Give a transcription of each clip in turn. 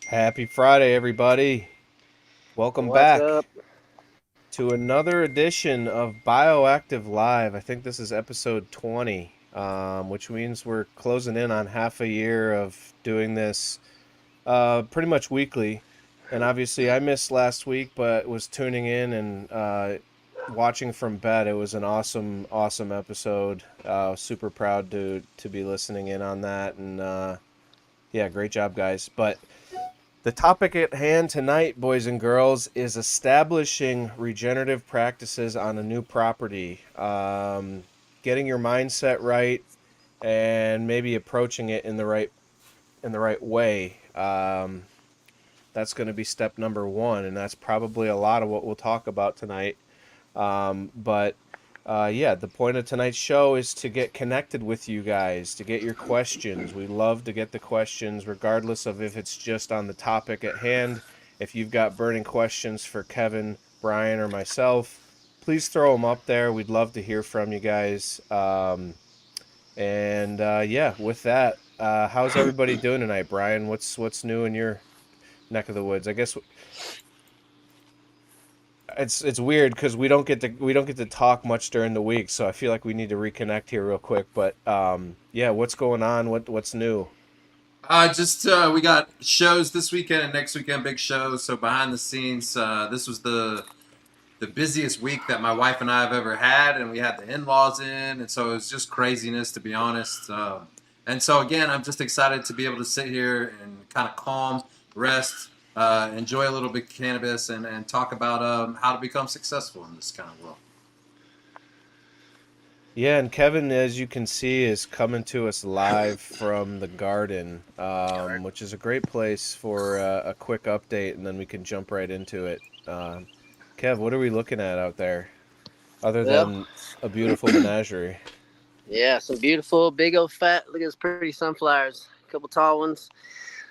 Happy Friday, everybody. Welcome What's back up? to another edition of Bioactive Live. I think this is episode 20, which means we're closing in on half a year of doing this pretty much weekly. And obviously, I missed last week, but was tuning in and watching from bed. It was an awesome, awesome episode. Super proud to be listening in on that. And yeah, great job, guys. But the topic at hand tonight, boys and girls, is establishing regenerative practices on a new property. Getting your mindset right and maybe approaching it in the right way. That's going to be step number one, and that's probably a lot of what we'll talk about tonight. But yeah, the point of tonight's show is to get connected with you guys, to get your questions. We love to get the questions, regardless of if it's just on the topic at hand. If you've got burning questions for Kevin, Brian, or myself, please throw them up there. We'd love to hear from you guys. And yeah, with that, how's everybody doing tonight, Brian? What's new in your neck of the woods? I guess it's weird because we don't get to talk much during the week, so I feel like we need to reconnect here real quick. But yeah, what's going on? What's new? Just we got shows this weekend and next weekend, big shows. So behind the scenes, this was the busiest week that my wife and I have ever had, and we had the in-laws in, and so it was just craziness, to be honest. And so again, I'm just excited to be able to sit here and kind of calm, rest, enjoy a little bit of cannabis, and talk about how to become successful in this kind of world. Yeah, and Kevin, as you can see, is coming to us live from the garden, which is a great place for a quick update, and then we can jump right into it. Kev, what are we looking at out there, other Well, than a beautiful menagerie? yeah, some beautiful, big old fat. Look at those pretty sunflowers. A couple tall ones.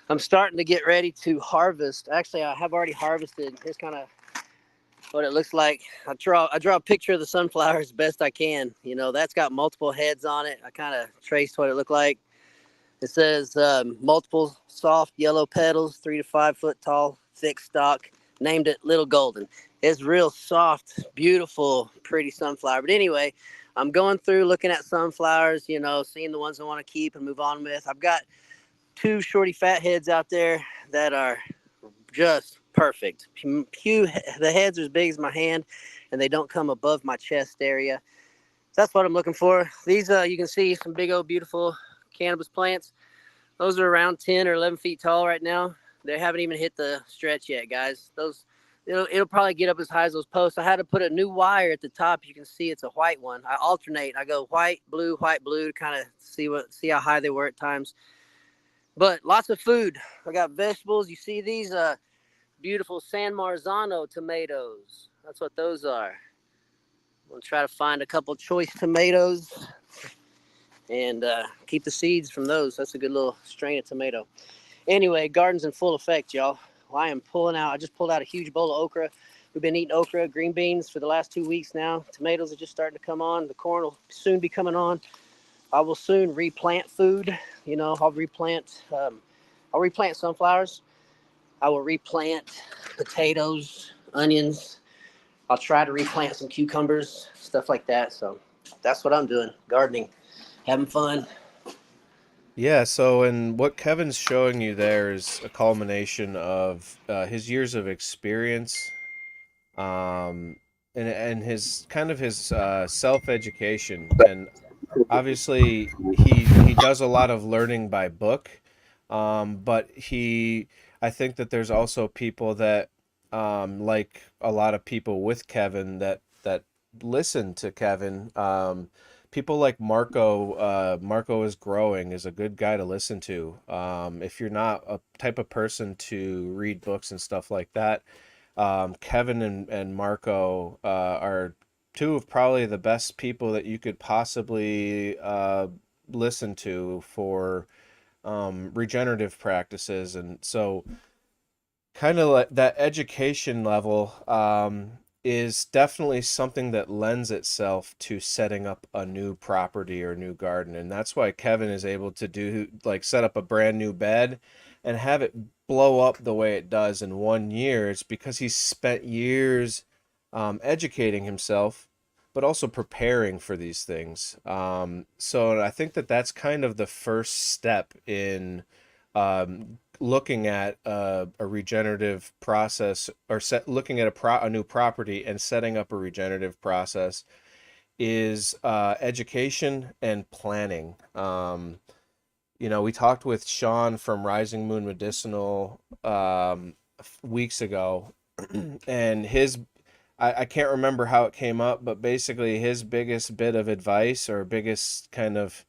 I'm starting to get ready to harvest. Actually, I have already harvested. Here's kind of what it looks like. I draw a picture of the sunflower as best I can. That's got multiple heads on it. I kind of traced what it looked like. It says multiple soft yellow petals, 3 to 5 foot tall, thick stalk. Named it Little Golden. It's real soft, beautiful, pretty sunflower. But anyway, I'm going through looking at sunflowers, seeing the ones I want to keep and move on with. I've got two shorty fat heads out there that are just perfect. The heads are as big as my hand, and they don't come above my chest area. So that's what I'm looking for. These, you can see some big old beautiful cannabis plants. Those are around 10 or 11 feet tall right now. They haven't even hit the stretch yet, guys. It'll probably get up as high as those posts. I had to put a new wire at the top. You can see it's a white one. I alternate. I go white, blue to kind of see how high they were at times. But lots of food. I got vegetables. You see these beautiful San Marzano tomatoes. That's what those are. I'm gonna try to find a couple choice tomatoes and keep the seeds from those. That's a good little strain of tomato. Anyway, garden's in full effect, y'all. Well, I am pulling out. I just pulled out a huge bowl of okra. We've been eating okra, green beans for the last 2 weeks now. Tomatoes are just starting to come on. The corn will soon be coming on. I will soon replant food. I'll replant sunflowers. I will replant potatoes, onions. I'll try to replant some cucumbers, stuff like that. So that's what I'm doing. Gardening, having fun. Yeah, so and what Kevin's showing you there is a culmination of his years of experience, and his kind of his self education, and obviously he does a lot of learning by book, but I think that there's also people that like a lot of people with Kevin that listen to Kevin. People like Marco is growing is a good guy to listen to. If you're not a type of person to read books and stuff like that, Kevin and Marco are two of probably the best people that you could possibly listen to for regenerative practices. And so, kind of like that education level is definitely something that lends itself to setting up a new property or new garden. And that's why Kevin is able to do, like, set up a brand new bed and have it blow up the way it does in 1 year. It's because he's spent years educating himself, but also preparing for these things. So I think that that's kind of the first step in looking at a regenerative process, or looking at a new property and setting up a regenerative process, is education and planning. We talked with Sean from Rising Moon Medicinal weeks ago, and I can't remember how it came up, but basically his biggest bit of advice, or biggest kind of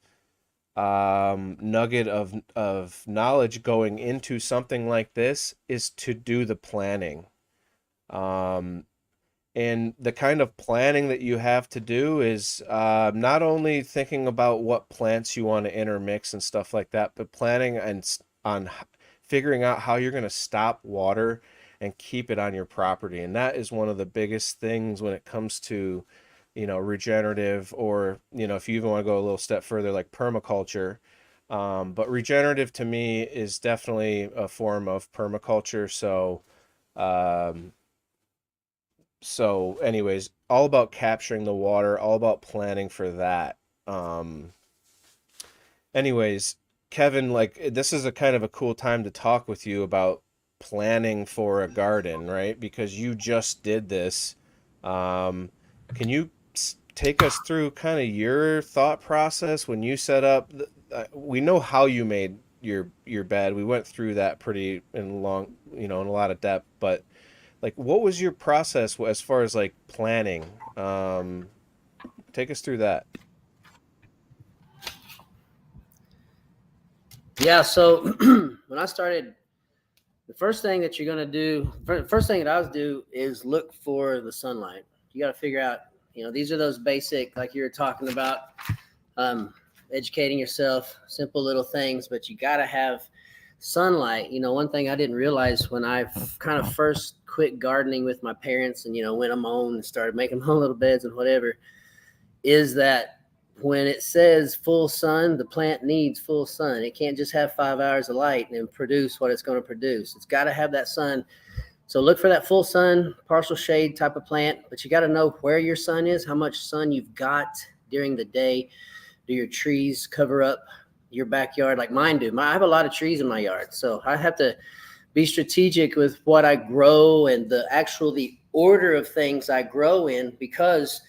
nugget of knowledge going into something like this, is to do the planning. And the kind of planning that you have to do is not only thinking about what plants you want to intermix and stuff like that, but planning on figuring out how you're going to stop water and keep it on your property. And that is one of the biggest things when it comes to, regenerative, or, if you even want to go a little step further, like permaculture. But regenerative to me is definitely a form of permaculture. So anyways, all about capturing the water, all about planning for that. Anyways, Kevin, like, this is a kind of a cool time to talk with you about planning for a garden, right? Because you just did this. Can you take us through kind of your thought process when you set up? We know how you made your bed. We went through that pretty in long, in a lot of depth. But like, what was your process as far as like planning? Take us through that. Yeah, so when I started, the first thing that you're going to do, first thing that I was do is look for the sunlight. You got to figure out, these are those basic, like you were talking about, educating yourself, simple little things, but you got to have sunlight. One thing I didn't realize when I kind of first quit gardening with my parents and, went on my own and started making my own little beds and whatever, is that when it says full sun, the plant needs full sun. It can't just have 5 hours of light and produce what it's going to produce. It's got to have that sun. So look for that full sun, partial shade type of plant, but you got to know where your sun is, how much sun you've got during the day. Do your trees cover up your backyard like mine do? I have a lot of trees in my yard, so I have to be strategic with what I grow and the order of things I grow in, because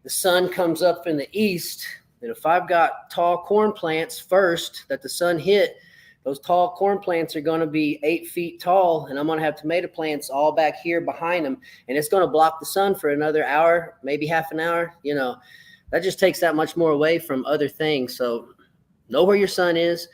the sun comes up in the east, and if I've got tall corn plants first that the sun hit, those tall corn plants are going to be 8 feet tall, and I'm going to have tomato plants all back here behind them, and it's going to block the sun for another hour, maybe half an hour. That just takes that much more away from other things. So know where your sun is.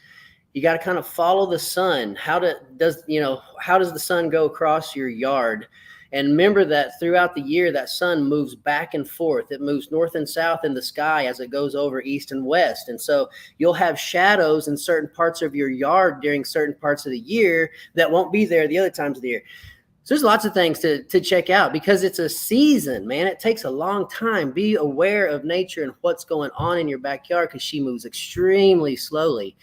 You got to kind of follow the sun. How does the sun go across your yard? And remember that throughout the year, that sun moves back and forth. It moves north and south in the sky as it goes over east and west. And so you'll have shadows in certain parts of your yard during certain parts of the year that won't be there the other times of the year. So there's lots of things to check out, because it's a season, man. It takes a long time. Be aware of nature and what's going on in your backyard, because she moves extremely slowly.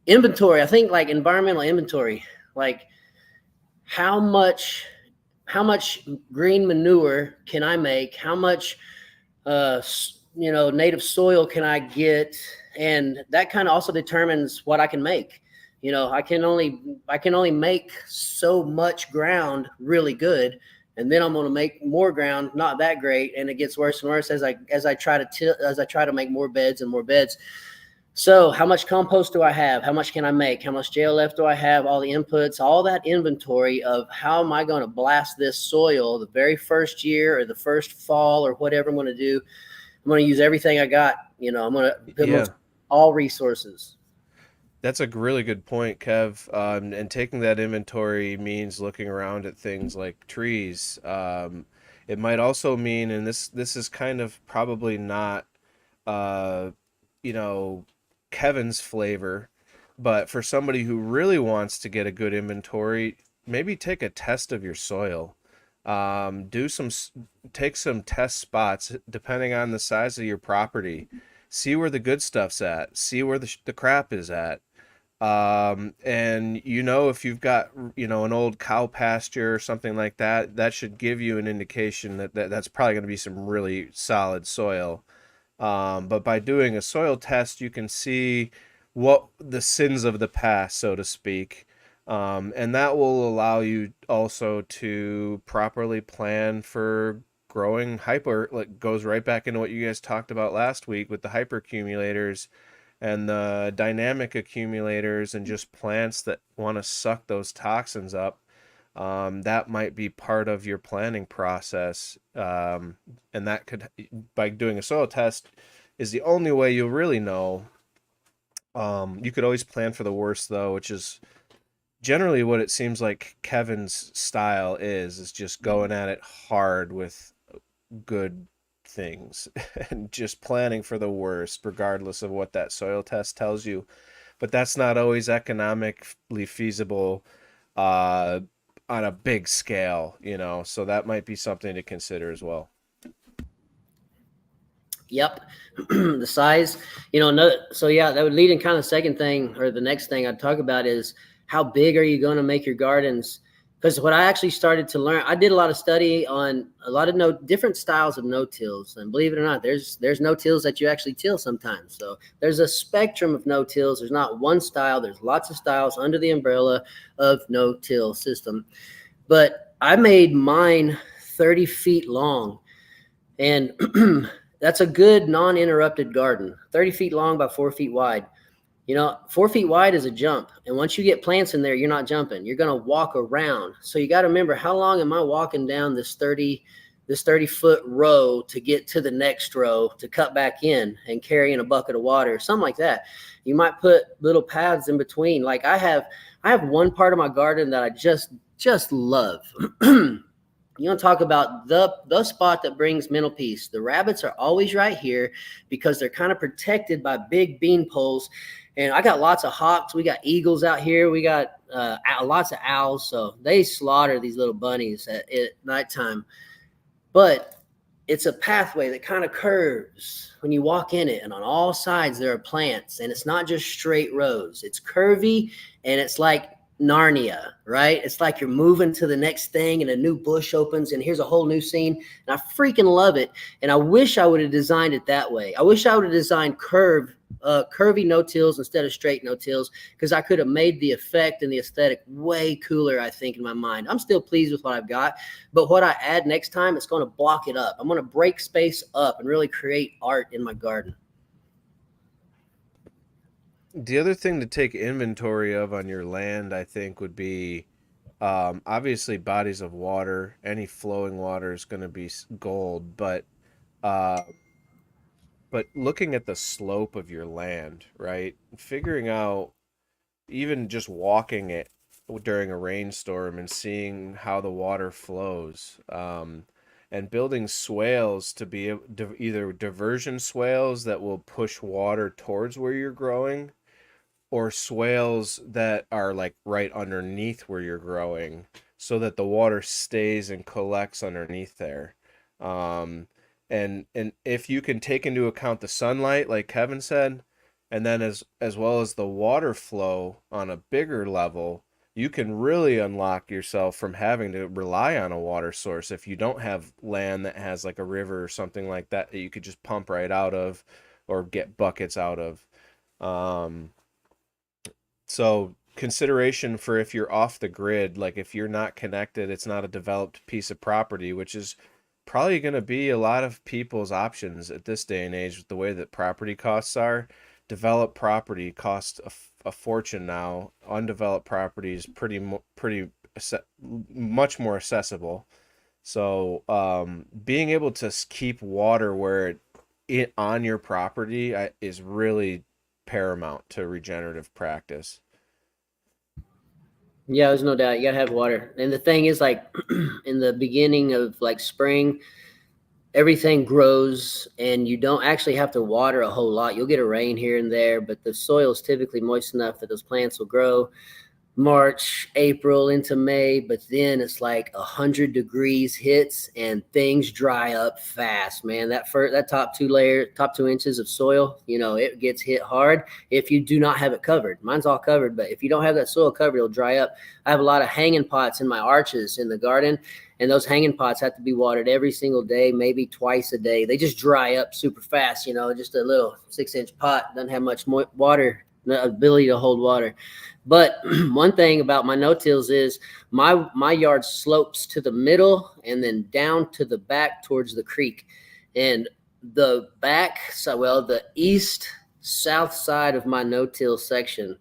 Inventory, I think, like environmental inventory, like how much green manure can I make? How much, native soil can I get? And that kind of also determines what I can make. I can only make so much ground really good, and then I'm going to make more ground not that great, and it gets worse and worse as I try to make more beds and more beds. So how much compost do I have? How much can I make? How much JLF do I have? All the inputs, all that inventory of how am I going to blast this soil the very first year or the first fall or whatever I'm going to do. I'm going to use everything I got. I'm going to all resources. That's a really good point, Kev. And taking that inventory means looking around at things like trees. It might also mean, and this is kind of probably not, uh, Kevin's flavor, but for somebody who really wants to get a good inventory, maybe take a test of your soil. Take some test spots depending on the size of your property. See where the good stuff's at. See where the crap is at. And if you've got, an old cow pasture or something like that, that should give you an indication that's probably going to be some really solid soil. But by doing a soil test, you can see what the sins of the past, so to speak. And that will allow you also to properly plan for growing like goes right back into what you guys talked about last week with the hyperaccumulators and the dynamic accumulators and just plants that want to suck those toxins up. That might be part of your planning process. And that could, by doing a soil test, is the only way you'll really know. You could always plan for the worst, though, which is generally what it seems like Kevin's style is just going at it hard with good things and just planning for the worst, regardless of what that soil test tells you. But that's not always economically feasible on a big scale, so that might be something to consider as well. Yep. The size, so yeah, that would lead in kind of second thing, or the next thing I'd talk about is how big are you going to make your gardens? Because what I actually started to learn, I did a lot of study on a lot of different styles of no-tills. And believe it or not, there's no-tills that you actually till sometimes. So there's a spectrum of no-tills. There's not one style. There's lots of styles under the umbrella of no-till system. But I made mine 30 feet long. And that's a good non-interrupted garden, 30 feet long by 4 feet wide. 4 feet wide is a jump. And once you get plants in there, you're not jumping. You're going to walk around. So you got to remember, how long am I walking down this 30-foot row to get to the next row to cut back in and carrying a bucket of water, something like that. You might put little paths in between. Like I have one part of my garden that I just love. You want to talk about the spot that brings mental peace. The rabbits are always right here because they're kind of protected by big bean poles. And I got lots of hawks. We got eagles out here. We got lots of owls. So they slaughter these little bunnies at nighttime. But it's a pathway that kind of curves when you walk in it. And on all sides, there are plants. And it's not just straight rows. It's curvy, and it's like Narnia, right? It's like you're moving to the next thing and a new bush opens and here's a whole new scene. And I freaking love it. And I wish I would have designed it that way. I wish I would have designed curvy no-tills instead of straight no-tills, because I could have made the effect and the aesthetic way cooler, I think, in my mind. I'm still pleased with what I've got, but what I add next time, it's going to block it up. I'm going to break space up and really create art in my garden. The other thing to take inventory of on your land, I think, would be obviously bodies of water. Any flowing water is going to be gold, uh, but looking at the slope of your land, right? Figuring out, even just walking it during a rainstorm and seeing how the water flows, and building swales to be either diversion swales that will push water towards where you're growing, or swales that are like right underneath where you're growing so that the water stays and collects underneath there. Um, and if you can take into account the sunlight, like Kevin said, and then as well as the water flow on a bigger level, you can really unlock yourself from having to rely on a water source if you don't have land that has like a river or something like that that you could just pump right out of or get buckets out of. Um, so consideration for if you're off the grid, like if you're not connected, it's not a developed piece of property, which is probably going to be a lot of people's options at this day and age with the way that property costs are. Developed property costs a fortune now. Undeveloped property is much more accessible. So being able to keep water where it on your property is really paramount to regenerative practice. Yeah, there's no doubt. You gotta have water. And the thing is, like, in the beginning of like spring, everything grows and you don't actually have to water a whole lot. You'll get a rain here and there, but the soil is typically moist enough that those plants will grow. March, April into May, but then it's like 100 degrees hits and things dry up fast, man. That top 2 inches of soil, it gets hit hard if you do not have it covered. Mine's all covered, but if you don't have that soil covered, it'll dry up. I have a lot of hanging pots in my arches in the garden, and those hanging pots have to be watered every single day, maybe twice a day. They just dry up super fast, just a little 6-inch pot doesn't have much water, the ability to hold water. But one thing about my no-tills is my yard slopes to the middle and then down to the back towards the creek. And the east south side of my no-till section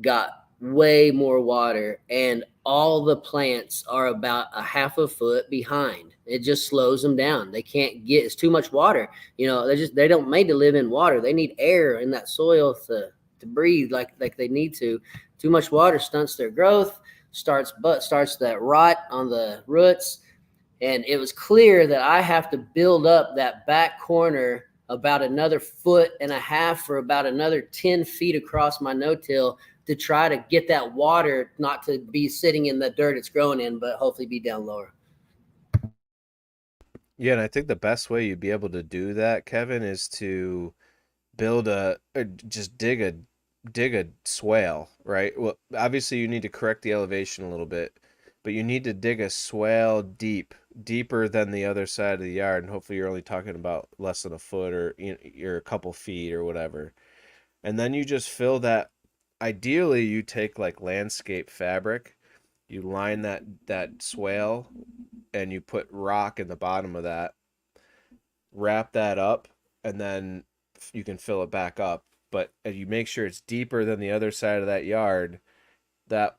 got way more water, and all the plants are about a half a foot behind. It just slows them down. They can't get, it's too much water. They don't made to live in water. They need air in that soil to breathe like they need to. Too much water stunts their growth, starts that rot on the roots. And it was clear that I have to build up that back corner about another 1.5 foot or about another 10 feet across my no-till to try to get that water not to be sitting in the dirt it's growing in, but hopefully be down lower. Yeah, and I think the best way you'd be able to do that, Kevin, is to build just dig a swale, right? Well, obviously you need to correct the elevation a little bit, but you need to dig a swale deeper than the other side of the yard, and hopefully you're only talking about less than a foot, or you're a couple feet or whatever. And then you just fill that. Ideally, you take like landscape fabric, you line that swale, and you put rock in the bottom of that, wrap that up, and then you can fill it back up. But you make sure it's deeper than the other side of that yard. That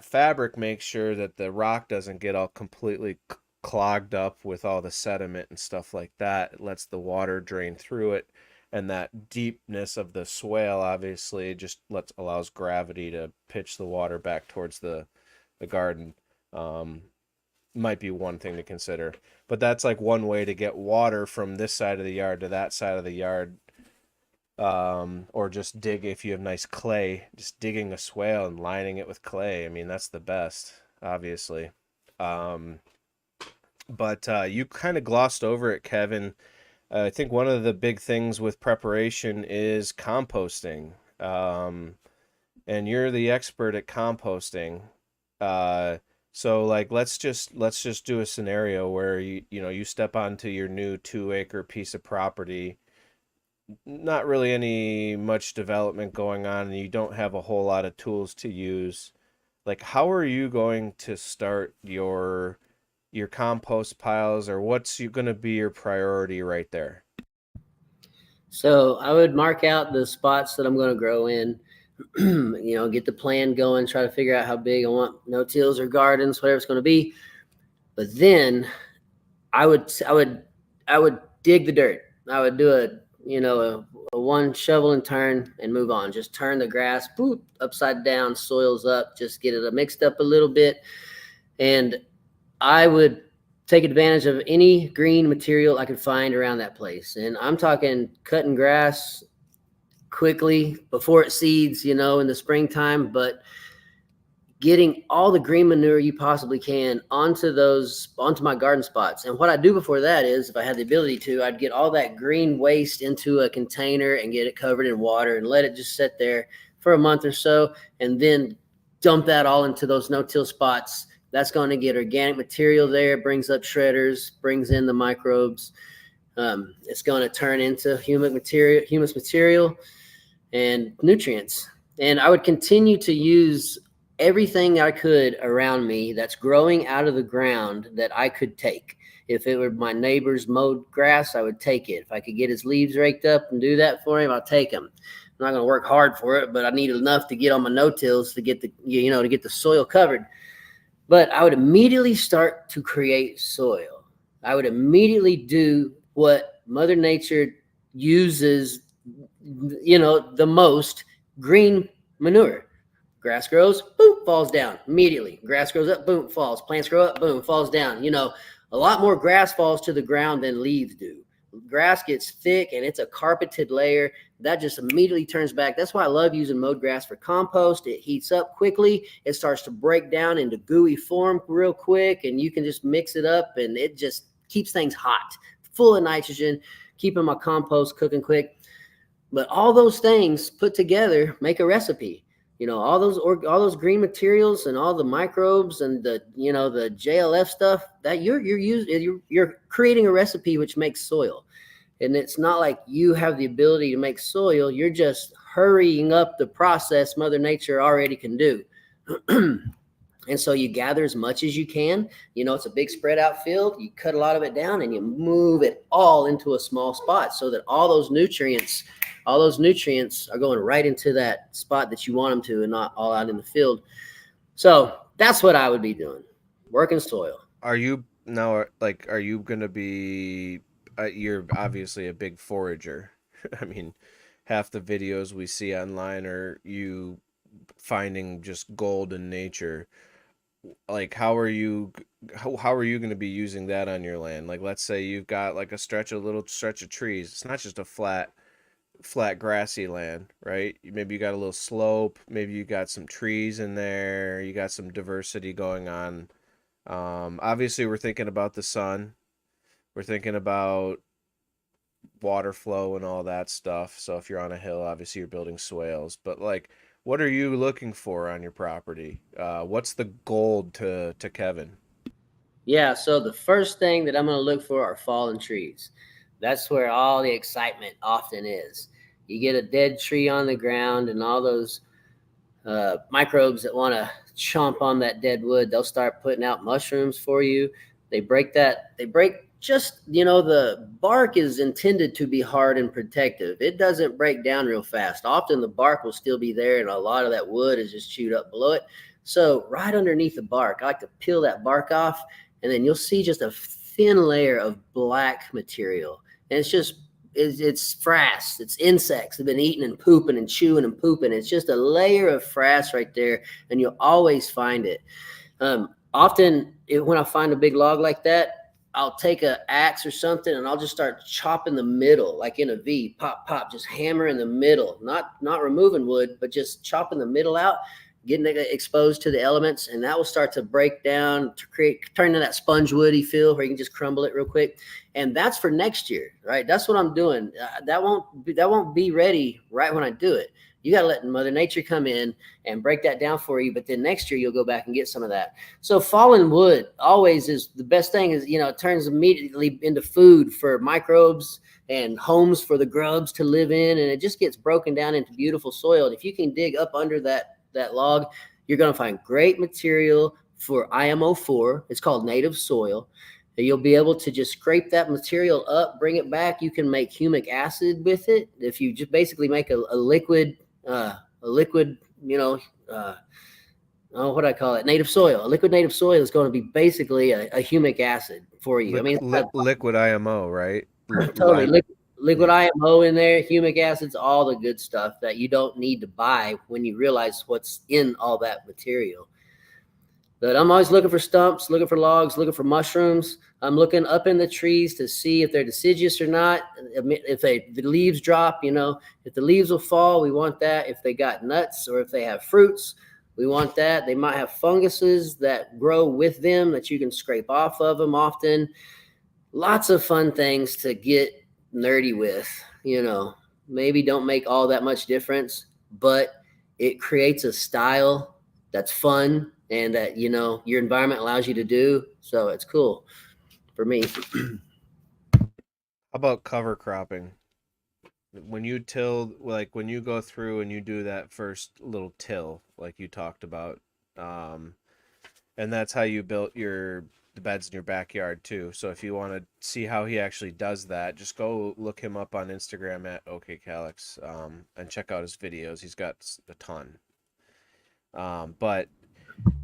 fabric makes sure that the rock doesn't get all completely clogged up with all the sediment and stuff like that. It lets the water drain through it, and that deepness of the swale obviously just allows gravity to pitch the water back towards the garden. Might be one thing to consider, but that's like one way to get water from this side of the yard to that side of the yard. Or just dig, if you have nice clay, just digging a swale and lining it with clay. I mean, that's the best, obviously. But you kind of glossed over it, Kevin. I think one of the big things with preparation is composting. And you're the expert at composting. So like let's just do a scenario where you step onto your new 2-acre piece of property. Not really any much development going on, and you don't have a whole lot of tools to use. Like, how are you going to start your compost piles, or what's going to be your priority right there? So I would mark out the spots that I'm going to grow in, get the plan going, try to figure out how big I want no-tills or gardens, whatever it's going to be. But then I would dig the dirt. I would do a one shovel and turn and move on. Just turn the grass upside down, soils up, just get it mixed up a little bit. And I would take advantage of any green material I could find around that place. And I'm talking cutting grass quickly before it seeds, in the springtime, but getting all the green manure you possibly can onto my garden spots. And what I do before that is, if I had the ability to, I'd get all that green waste into a container and get it covered in water and let it just sit there for a month or so, and then dump that all into those no-till spots. That's going to get organic material there, brings up shredders, brings in the microbes. It's going to turn into humus material and nutrients. And I would continue to use everything I could around me that's growing out of the ground that I could take. If it were my neighbor's mowed grass, I would take it. If I could get his leaves raked up and do that for him, I'll take them. I'm not going to work hard for it, but I need enough to get on my no-tills to get the soil covered. But I would immediately start to create soil. I would immediately do what Mother Nature uses, the most: green manure. Grass grows, boom, falls down immediately. Grass grows up, boom, falls. Plants grow up, boom, falls down. A lot more grass falls to the ground than leaves do. Grass gets thick and it's a carpeted layer that just immediately turns back. That's why I love using mowed grass for compost. It heats up quickly. It starts to break down into gooey form real quick, and you can just mix it up, and it just keeps things hot, full of nitrogen, keeping my compost cooking quick. But all those things put together make a recipe. All those green materials and all the microbes and the JLF stuff that you're creating a recipe which makes soil. And it's not like you have the ability to make soil. You're just hurrying up the process Mother Nature already can do. And so you gather as much as you can. It's a big spread out field. You cut a lot of it down and you move it all into a small spot so that all those nutrients are going right into that spot that you want them to, and not all out in the field. So that's what I would be doing, working soil. Are you going to be, you're obviously a big forager. I mean, half the videos we see online are you finding just gold in nature. Like, how are you going to be using that on your land? Like, let's say you've got like a little stretch of trees. It's not just a flat grassy land, right? Maybe you got a little slope, maybe you got some trees in there, you got some diversity going on. Obviously we're thinking about the sun, we're thinking about water flow and all that stuff. So if you're on a hill, obviously you're building swales, but like, what are you looking for on your property? What's the gold to Kevin? Yeah, so the first thing that I'm going to look for are fallen trees. That's where all the excitement often is. You get a dead tree on the ground, and all those microbes that want to chomp on that dead wood, they'll start putting out mushrooms for you. The bark is intended to be hard and protective. It doesn't break down real fast. Often the bark will still be there, and a lot of that wood is just chewed up below it. So right underneath the bark, I like to peel that bark off, and then you'll see just a thin layer of black material. And it's frass. It's insects that have been eating and pooping and chewing and pooping. It's just a layer of frass right there, and you'll always find it. Often when I find a big log like that, I'll take an axe or something, and I'll just start chopping the middle, like in a V, pop, pop, just hammer in the middle, not removing wood, but just chopping the middle out, getting it exposed to the elements, and that will start to break down to turn into that sponge woody feel where you can just crumble it real quick. And that's for next year, right? That's what I'm doing. That won't be ready right when I do it. You got to let Mother Nature come in and break that down for you. But then next year you'll go back and get some of that. So fallen wood always is the best thing. Is it turns immediately into food for microbes and homes for the grubs to live in, and it just gets broken down into beautiful soil. And if you can dig up under that log, you're going to find great material for IMO4. It's called native soil. You'll be able to just scrape that material up, bring it back. You can make humic acid with it. If you just basically make a liquid, what do I call it? Native soil. A liquid native soil is going to be basically a humic acid for you. Liquid IMO, right? Totally. Liquid IMO in there, humic acids, all the good stuff that you don't need to buy when you realize what's in all that material. But I'm always looking for stumps, looking for logs, looking for mushrooms. I'm looking up in the trees to see if they're deciduous or not. If the leaves drop, if the leaves will fall, we want that. If they got nuts or if they have fruits, we want that. They might have funguses that grow with them that you can scrape off of them often. Lots of fun things to get nerdy with. Maybe don't make all that much difference, but it creates a style that's fun and that your environment allows you to do. So it's cool for me. How about cover cropping? When you till, like when you go through and you do that first little till, like you talked about, and that's how you built the beds in your backyard too. So if you want to see how he actually does that, just go look him up on Instagram at OKCalix, and check out his videos. He's got a ton. But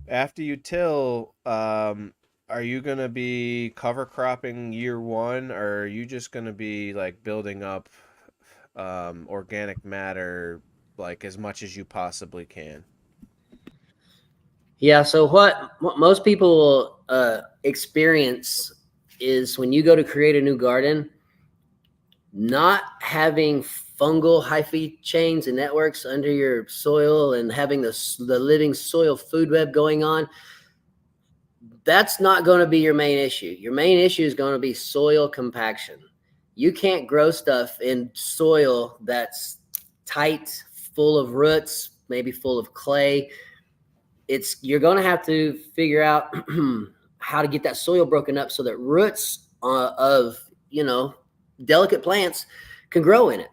after you till, are you going to be cover cropping year one, or are you just going to be like building up organic matter like as much as you possibly can? Yeah, so what most people will experience is when you go to create a new garden, not having fungal hyphae chains and networks under your soil and having the living soil food web going on, that's not going to be your main issue. Your main issue is going to be soil compaction. You can't grow stuff in soil that's tight, full of roots, maybe full of clay. You're going to have to figure out how to get that soil broken up so that roots of, delicate plants can grow in it.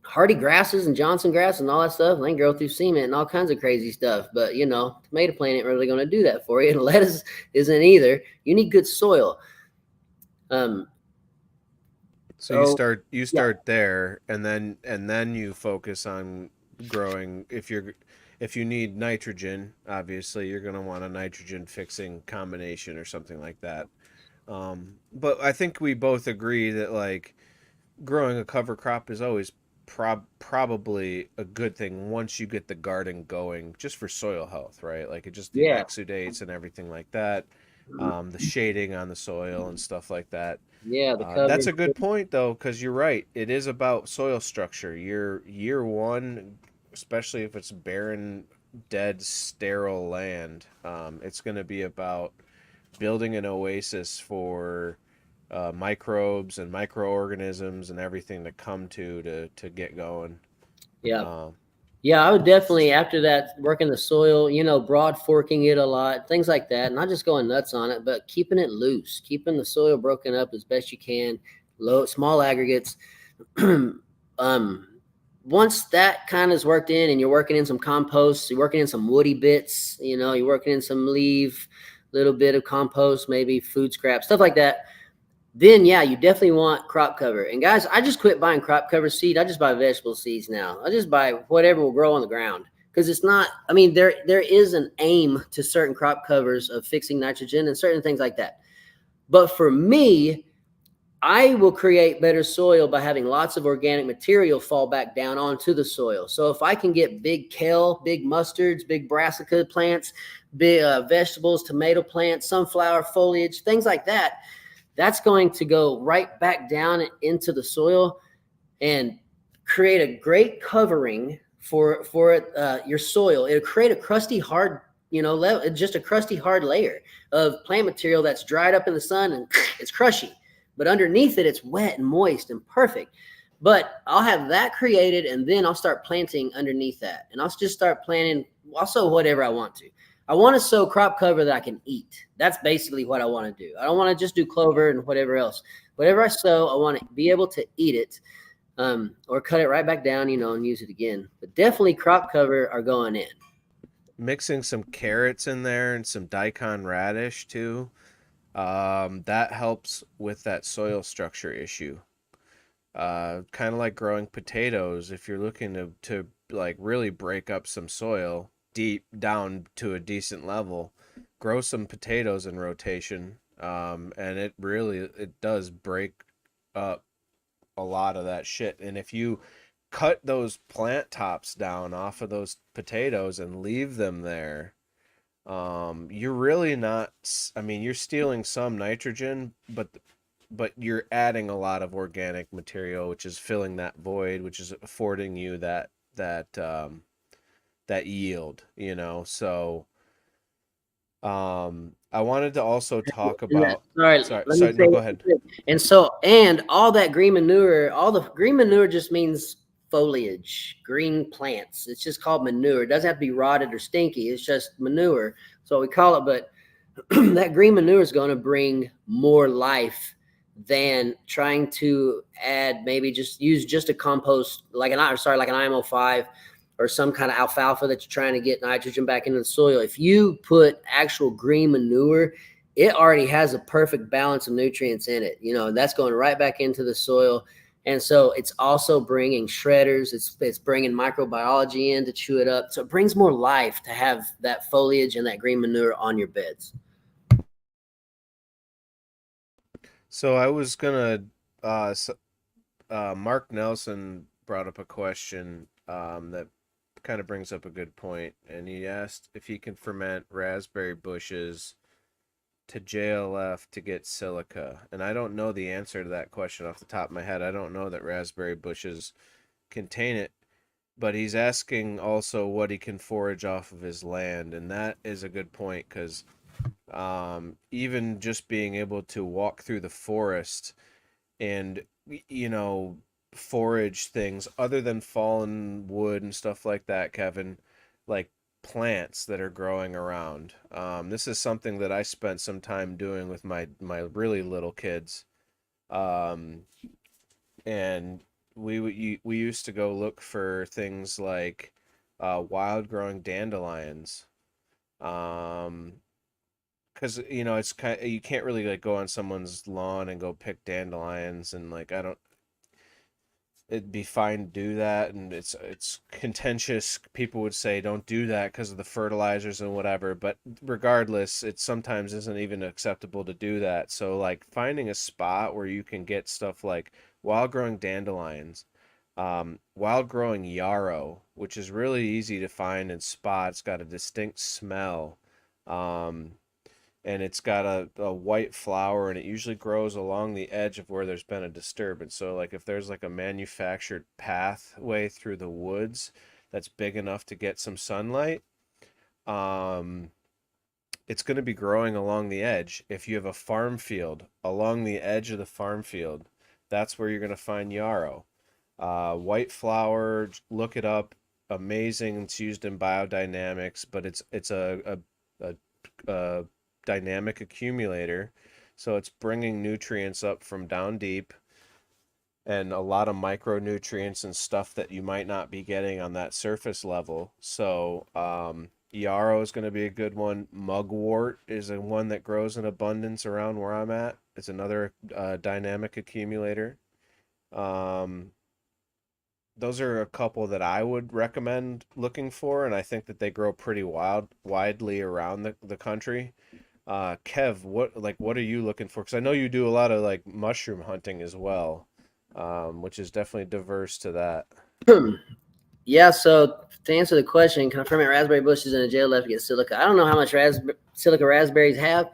Hardy grasses and Johnson grass and all that stuff, they can grow through cement and all kinds of crazy stuff. But, tomato plant ain't really going to do that for you. And lettuce isn't either. You need good soil. So you start there, and then you focus on growing. If you need nitrogen, obviously you're going to want a nitrogen fixing combination or something like that. But I think we both agree that like growing a cover crop is always probably a good thing once you get the garden going, just for soil health, right? Like it just the exudates and everything like that, the shading on the soil and stuff like that. Yeah, the cover. That's a good point though, because you're right. It is about soil structure. Year one, especially if it's barren, dead, sterile land, it's going to be about building an oasis for microbes and microorganisms and everything to come to get going. Yeah. Yeah, I would definitely, after that, working the soil, broad forking it a lot, things like that. Not just going nuts on it, but keeping it loose, keeping the soil broken up as best you can, small aggregates. Once that kind of is worked in and you're working in some compost, you're working in some woody bits, you're working in some leaf, little bit of compost, maybe food scrap, stuff like that. Then, yeah, you definitely want crop cover. And guys, I just quit buying crop cover seed. I just buy vegetable seeds now. I just buy whatever will grow on the ground because it's not, there is an aim to certain crop covers of fixing nitrogen and certain things like that. But for me, I will create better soil by having lots of organic material fall back down onto the soil. So if I can get big kale, big mustards, big brassica plants, big vegetables, tomato plants, sunflower foliage, things like that, that's going to go right back down into the soil and create a great covering for your soil. It'll create a crusty, hard, just a crusty, hard layer of plant material that's dried up in the sun and it's crushy. But underneath it, it's wet and moist and perfect. But I'll have that created, and then I'll start planting underneath that. And I'll just start planting. I'll sow whatever I want to. I want to sow crop cover that I can eat. That's basically what I want to do. I don't want to just do clover and whatever else. Whatever I sow, I want to be able to eat it, or cut it right back down, and use it again. But definitely crop cover are going in. Mixing some carrots in there and some daikon radish too. That helps with that soil structure issue. Kind of like growing potatoes. If you're looking to like really break up some soil deep down to a decent level, grow some potatoes in rotation. And it does break up a lot of that shit. And if you cut those plant tops down off of those potatoes and leave them there, you're really not, you're stealing some nitrogen, but you're adding a lot of organic material, which is filling that void, which is affording you that yield, so I wanted to also talk about sorry, no, go ahead. And all that green manure, all the green manure just means foliage, green plants. It's just called manure. It doesn't have to be rotted or stinky. It's just manure. That's what we call it. But that green manure is going to bring more life than trying to add, maybe use a compost like an IMO5 or some kind of alfalfa that you're trying to get nitrogen back into the soil. If you put actual green manure, it already has a perfect balance of nutrients in it. That's going right back into the soil. And so it's also bringing shredders. It's bringing microbiology in to chew it up. So it brings more life to have that foliage and that green manure on your beds. So I was gonna, Mark Nelson brought up a question that kind of brings up a good point, and he asked if he can ferment raspberry bushes to JLF to get silica. And I don't know the answer to that question off the top of my head. I don't know that raspberry bushes contain it, but he's asking also what he can forage off of his land, and that is a good point because even just being able to walk through the forest and forage things other than fallen wood and stuff like that, Kevin, like plants that are growing around. This is something that I spent some time doing with my really little kids. Um, and we used to go look for things like wild growing dandelions. Um, because it's you can't really like go on someone's lawn and go pick dandelions, and like I don't it'd be fine to do that, and it's contentious. People would say don't do that because of the fertilizers and whatever, but regardless, it sometimes isn't even acceptable to do that. So like finding a spot where you can get stuff like wild growing dandelions, wild growing yarrow, which is really easy to find and spot. It's got a distinct smell. Um, and it's got a white flower, and it usually grows along the edge of where there's been a disturbance. So like if there's like a manufactured pathway through the woods that's big enough to get some sunlight, um, it's going to be growing along the edge. If you have a farm field, along the edge of the farm field, that's where you're going to find yarrow. White flower, look it up. Amazing. It's used in biodynamics, but it's a dynamic accumulator, so it's bringing nutrients up from down deep and a lot of micronutrients and stuff that you might not be getting on that surface level. So yarrow is going to be a good one. Mugwort is a one that grows in abundance around where I'm at. It's another dynamic accumulator. Those are a couple that I would recommend looking for, and I think that they grow pretty widely around the country. Kev, what are you looking for? Because I know you do a lot of like mushroom hunting as well, which is definitely diverse to that. Yeah, so to answer the question, can I ferment raspberry bushes in a jail left to get silica? I don't know how much silica raspberries have.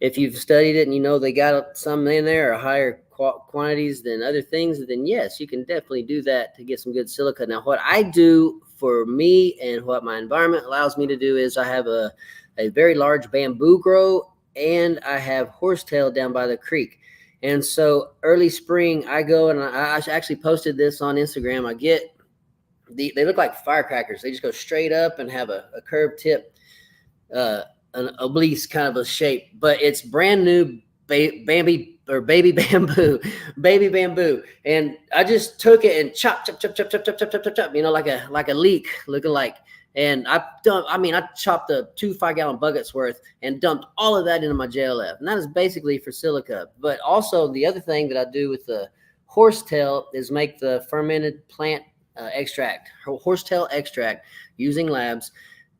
If you've studied it and you know they got some in there or higher quantities than other things, then yes, you can definitely do that to get some good silica. Now, what I do for me and what my environment allows me to do is I have a very large bamboo grow, and I have horsetail down by the creek. And so early spring, I go and I actually posted this on Instagram. I get they look like firecrackers. They just go straight up and have a curved tip, an oblique kind of a shape, but it's brand new baby bamboo, baby bamboo. And I just took it and chop, like a leek looking like. And I chopped 2 5-gallon buckets worth and dumped all of that into my JLF. And that is basically for silica. But also the other thing that I do with the horsetail is make the fermented plant extract, horsetail extract using labs.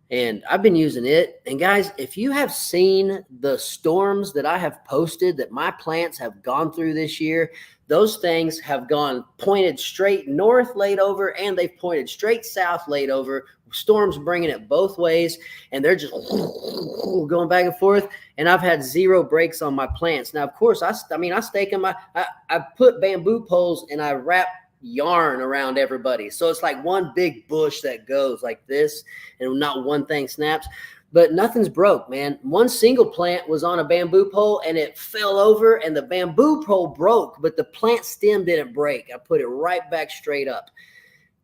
And I've been using it. And guys, if you have seen the storms that I have posted that my plants have gone through this year, those things have gone pointed straight north laid over, and they've pointed straight south laid over. Storms bringing it both ways, and they're just going back and forth. And I've had 0 breaks on my plants. Now, of course, I stake them. I put bamboo poles and I wrap yarn around everybody, so it's like one big bush that goes like this, and not one thing snaps. But nothing's broke, man. One single plant was on a bamboo pole and it fell over, and the bamboo pole broke, but the plant stem didn't break. I put it right back straight up.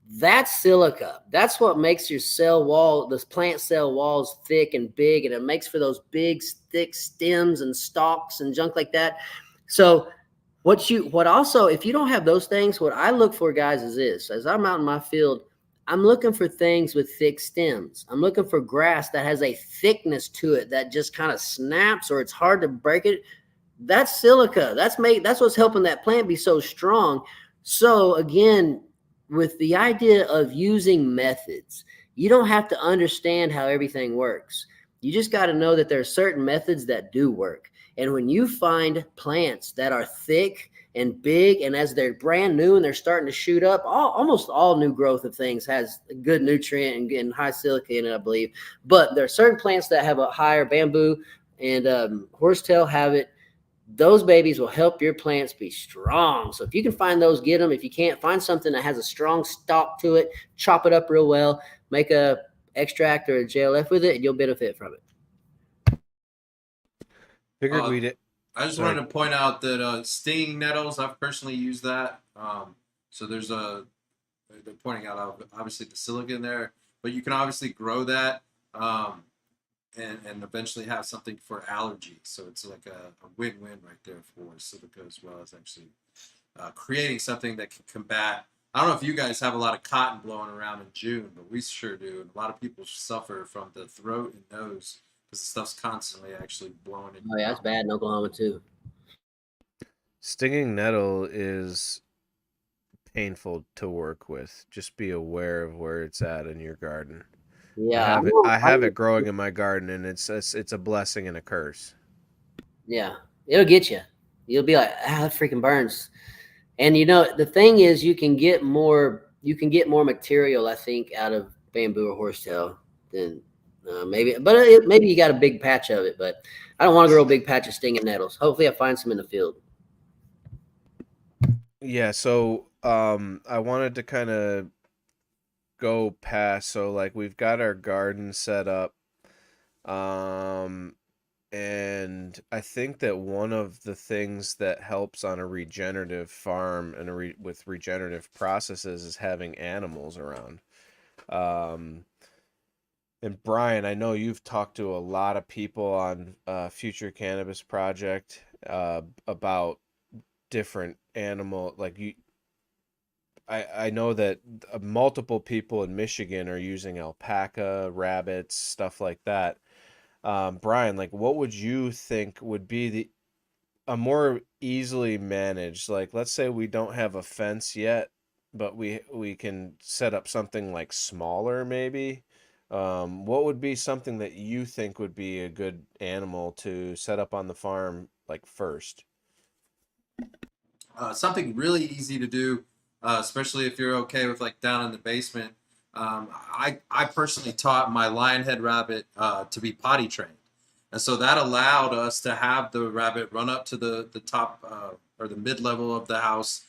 That's silica. That's what makes your cell wall, this plant cell walls, thick and big, and it makes for those big, thick stems and stalks and junk like that. So what also, if you don't have those things, what I look for, guys, is this. As I'm out in my field, I'm looking for things with thick stems. I'm looking for grass that has a thickness to it that just kind of snaps, or it's hard to break it. That's silica. That's what's helping that plant be so strong. So again, with the idea of using methods, you don't have to understand how everything works. You just got to know that there are certain methods that do work. And when you find plants that are thick and big, and as they're brand new and they're starting to shoot up, almost all new growth of things has good nutrient and high silica in it, I believe. But there are certain plants that have a higher bamboo, and horsetail have it. those babies will help your plants be strong. So if you can find those, get them. If you can't, find something that has a strong stalk to it, chop it up real well, make a extract or a JLF with it, and you'll benefit from it. Figured we'd. I just wanted to point out that stinging nettles, I've personally used that. So they're pointing out obviously the silica in there, but you can obviously grow that and eventually have something for allergies. So it's like a win-win right there for silica as well as actually creating something that can combat. I don't know if you guys have a lot of cotton blowing around in June, but we sure do. And a lot of people suffer from the throat and nose because the stuff's constantly actually blowing in. Oh yeah, it's bad in Oklahoma too. Stinging nettle is painful to work with. Just be aware of where it's at in your garden. Yeah, I have it growing in my garden, and it's a blessing and a curse. Yeah, it'll get you. You'll be like, that freaking burns. And the thing is, you can get more material, I think, out of bamboo or horsetail than maybe. But maybe you got a big patch of it. But I don't want to grow a big patch of stinging nettles. Hopefully, I find some in the field. Yeah. So I wanted to kind of go past. So like we've got our garden set up. And I think that one of the things that helps on a regenerative farm and with regenerative processes is having animals around. And Brian, I know you've talked to a lot of people on Future Cannabis Project about different animal, like you. I know that multiple people in Michigan are using alpaca, rabbits, stuff like that. Brian, like, what would you think would be a more easily managed? Like, let's say we don't have a fence yet, but we can set up something like smaller, maybe. What would be something that you think would be a good animal to set up on the farm, like first? Something really easy to do, especially if you're okay with like down in the basement. I personally taught my lionhead rabbit to be potty trained, and so that allowed us to have the rabbit run up to the top or the mid level of the house,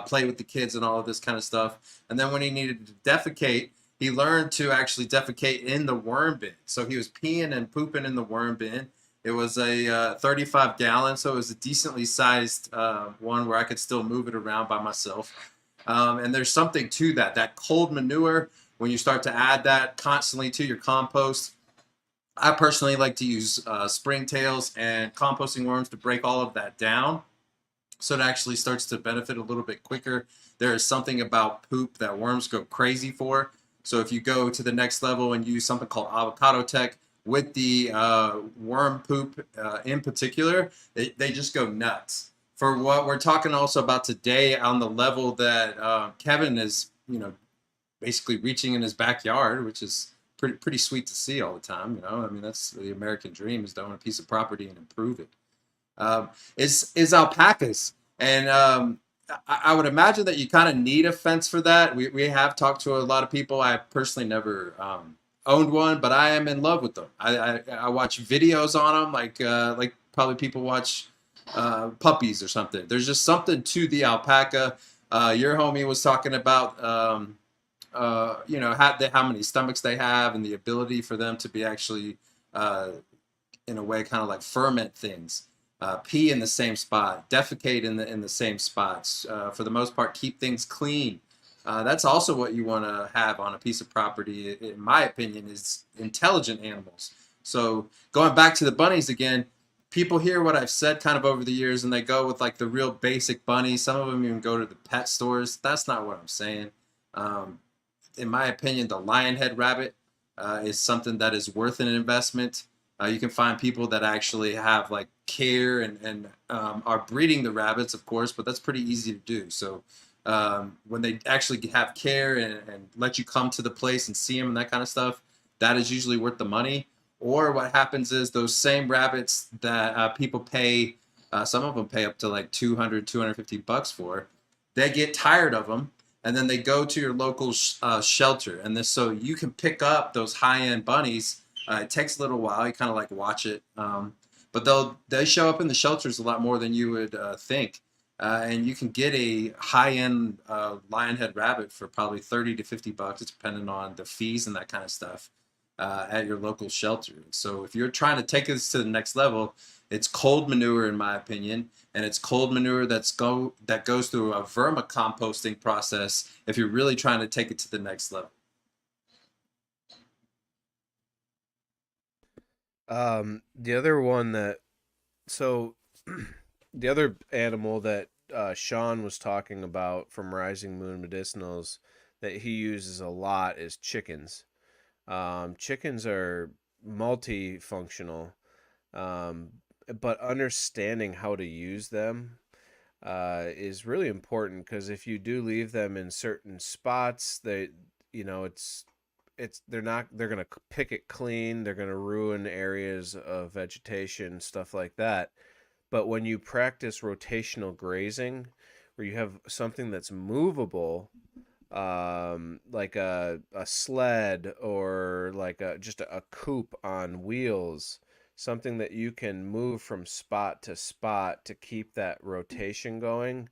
play with the kids and all of this kind of stuff. And then when he needed to defecate, he learned to actually defecate in the worm bin. So he was peeing and pooping in the worm bin. It was a 35 gallon, so it was a decently sized one where I could still move it around by myself. And there's something to that cold manure, when you start to add that constantly to your compost. I personally like to use springtails and composting worms to break all of that down, so it actually starts to benefit a little bit quicker. There is something about poop that worms go crazy for. So if you go to the next level and use something called avocado tech with the worm poop in particular, they just go nuts. For what we're talking also about today, on the level that Kevin is, basically reaching in his backyard, which is pretty sweet to see all the time. I mean, that's the American dream, is to own a piece of property and improve it. Is alpacas. And I would imagine that you kind of need a fence for that. We have talked to a lot of people. I personally never owned one, but I am in love with them. I watch videos on them, like probably people watch puppies or something. There's just something to the alpaca. Your homie was talking about how many stomachs they have and the ability for them to be actually in a way kind of like ferment things. Pee in the same spot, defecate in the same spots. For the most part, keep things clean. That's also what you want to have on a piece of property, in my opinion, is intelligent animals. So going back to the bunnies again, people hear what I've said kind of over the years, and they go with like the real basic bunnies. Some of them even go to the pet stores. That's not what I'm saying. In my opinion, the lionhead rabbit is something that is worth an investment. You can find people that actually have like care and are breeding the rabbits, of course, but that's pretty easy to do. So when they actually have care and let you come to the place and see them and that kind of stuff, that is usually worth the money. Or what happens is those same rabbits that people pay, some of them pay up to like 200, 250 bucks for, they get tired of them. And then they go to your local shelter. And this, so you can pick up those high-end bunnies. It takes a little while. You kind of like watch it. but they show up in the shelters a lot more than you would think. And you can get a high-end lionhead rabbit for probably $30 to $50, depending on the fees and that kind of stuff, at your local shelter. So if you're trying to take this to the next level, it's cold manure, in my opinion, and it's cold manure that goes through a vermicomposting process if you're really trying to take it to the next level. The other one that, so the other animal that Sean was talking about from Rising Moon Medicinals that he uses a lot is chickens. Chickens are multifunctional, but understanding how to use them is really important, because if you do leave them in certain spots, they're gonna pick it clean. They're gonna ruin areas of vegetation, stuff like that. But when you practice rotational grazing, where you have something that's movable, like a sled, or like just a coop on wheels, something that you can move from spot to spot to keep that rotation going,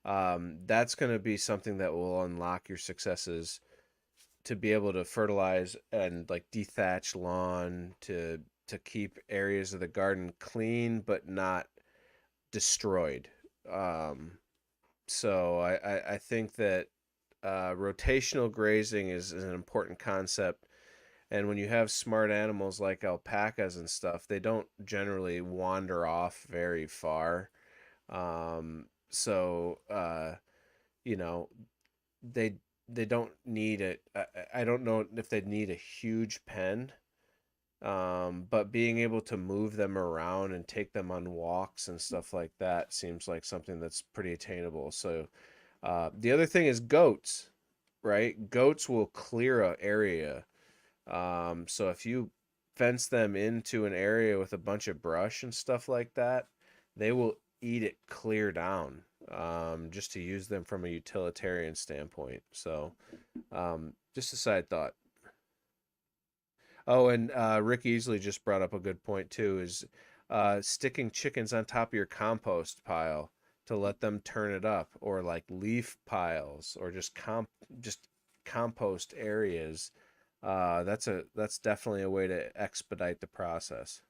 that's going to be something that will unlock your successes to be able to fertilize and like dethatch lawn, to keep areas of the garden clean but not destroyed. So I think that rotational grazing is an important concept. And when you have smart animals like alpacas and stuff, they don't generally wander off very far. So you know, they they don't need it. I don't know if they need a huge pen, but being able to move them around and take them on walks and stuff like that seems like something that's pretty attainable. So the other thing is goats, right? Goats will clear a area. So if you fence them into an area with a bunch of brush and stuff like that, they will eat it clear down, just to use them from a utilitarian standpoint. So just a side thought. Oh, and Rick Easley just brought up a good point too, is sticking chickens on top of your compost pile to let them turn it up, or like leaf piles, or just compost areas. That's definitely a way to expedite the process.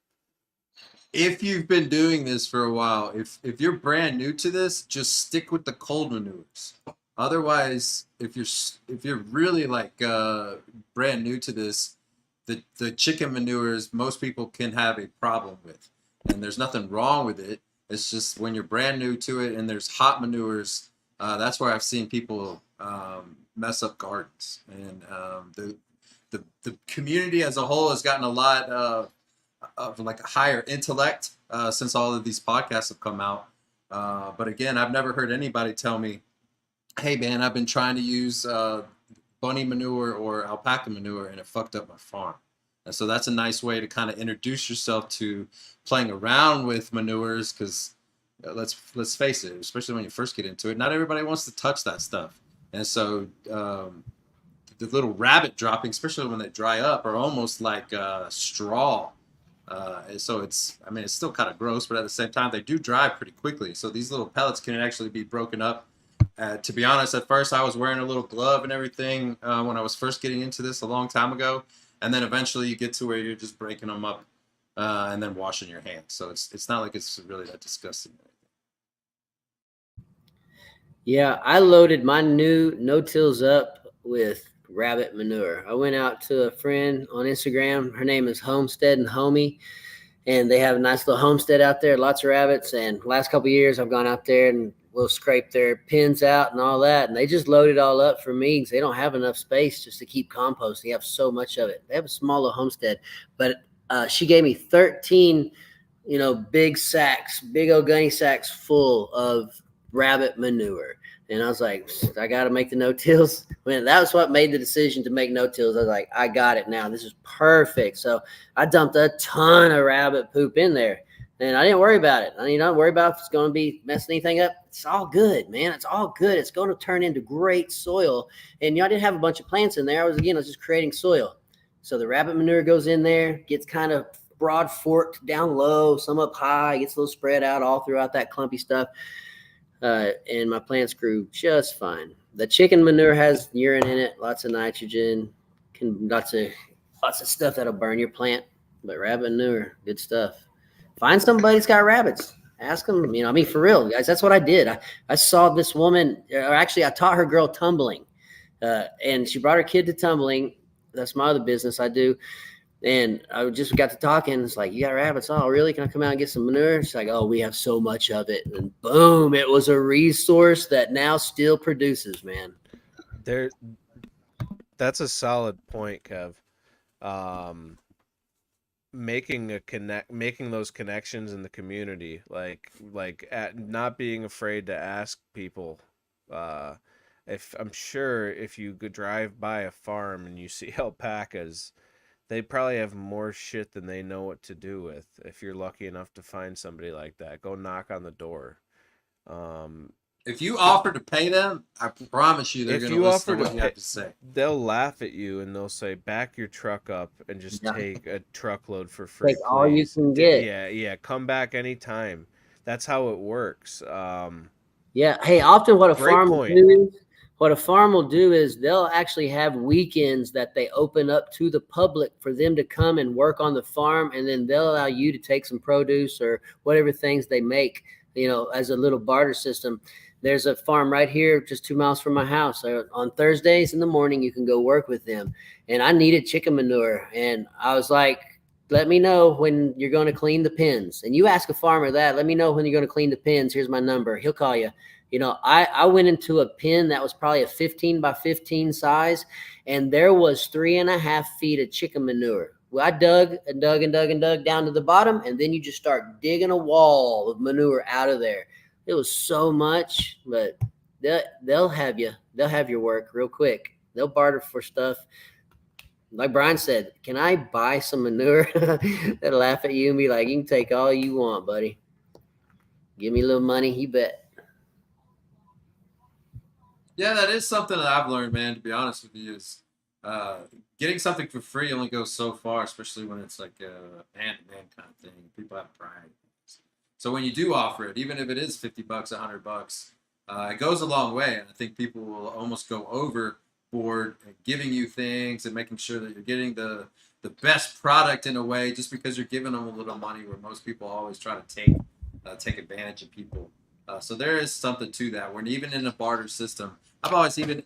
If you've been doing this for a while, if you're brand new to this, just stick with the cold manures. Otherwise, if you're really like brand new to this, the chicken manures most people can have a problem with, and there's nothing wrong with it. It's just when you're brand new to it and there's hot manures, that's where I've seen people mess up gardens. And the community as a whole has gotten a lot of like a higher intellect since all of these podcasts have come out. But again, I've never heard anybody tell me, "Hey man, I've been trying to use bunny manure or alpaca manure and it fucked up my farm." And so that's a nice way to kind of introduce yourself to playing around with manures, because let's face it, especially when you first get into it, not everybody wants to touch that stuff. And so the little rabbit droppings, especially when they dry up, are almost like straw. And so it's still kind of gross, but at the same time, they do dry pretty quickly. So these little pellets can actually be broken up. To be honest, at first I was wearing a little glove and everything when I was first getting into this a long time ago. And then eventually you get to where you're just breaking them up and then washing your hands. So it's not like it's really that disgusting. Yeah, I loaded my new no-tills up with rabbit manure. I went out to a friend on Instagram. Her name is Homestead and Homie, and they have a nice little homestead out there, lots of rabbits. And the last couple of years, I've gone out there and we'll scrape their pins out and all that. And they just load it all up for me because they don't have enough space just to keep composting. They have so much of it. They have a small little homestead, but she gave me 13, big sacks, big old gunny sacks full of rabbit manure. And I was like, I got to make the no-tills. When that was what made the decision to make no-tills. I was like, I got it now. This is perfect. So I dumped a ton of rabbit poop in there, and I didn't worry about it. I mean, don't worry about if it's going to be messing anything up. It's all good, man. It's all good. It's going to turn into great soil. And I didn't have a bunch of plants in there. I was just creating soil. So the rabbit manure goes in there, gets kind of broad forked down low, some up high, gets a little spread out all throughout that clumpy stuff. And my plants grew just fine. The chicken manure has urine in it, lots of nitrogen, lots of stuff that'll burn your plant. But rabbit manure, good stuff. Find somebody that's got rabbits. Ask them, I mean, for real, guys, that's what I did. I saw this woman, or actually I taught her girl tumbling. And she brought her kid to tumbling. That's my other business I do. And I just got to talking. It's like, you got rabbits? Oh, really? Can I come out and get some manure? She's like, oh, we have so much of it. And boom, it was a resource that now still produces, man. That's a solid point, Kev. Making those connections in the community, like not being afraid to ask people. If you could drive by a farm and you see alpacas, they probably have more shit than they know what to do with. If you're lucky enough to find somebody like that, go knock on the door. If you offer to pay them, I promise you they're going to listen to what you have to say. They'll laugh at you and they'll say, back your truck up and just take a truckload for free. Take all you can get. Yeah. Come back anytime. That's how it works. Yeah. Hey, often what a farm will do is they'll actually have weekends that they open up to the public for them to come and work on the farm, and then they'll allow you to take some produce or whatever things they make, as a little barter system. There's a farm right here just 2 miles from my house. On Thursdays in the morning, you can go work with them. And I needed chicken manure. And I was like, let me know when you're going to clean the pens. And you ask a farmer that, let me know when you're going to clean the pens. Here's my number. He'll call you. I went into a pen that was probably a 15 by 15 size, and there was 3.5 feet of chicken manure. Well, I dug down to the bottom, and then you just start digging a wall of manure out of there. It was so much, but they'll have you. They'll have your work real quick. They'll barter for stuff. Like Brian said, can I buy some manure? They'll laugh at you and be like, you can take all you want, buddy. Give me a little money, you bet. Yeah, that is something that I've learned, man, to be honest with you, is getting something for free only goes so far, especially when it's like a hand-to-hand kind of thing. People have pride. So when you do offer it, even if it is $50, $100, it goes a long way. And I think people will almost go overboard giving you things and making sure that you're getting the best product in a way, just because you're giving them a little money, where most people always try to take advantage of people. So there is something to that. When even in a barter system, I've always kind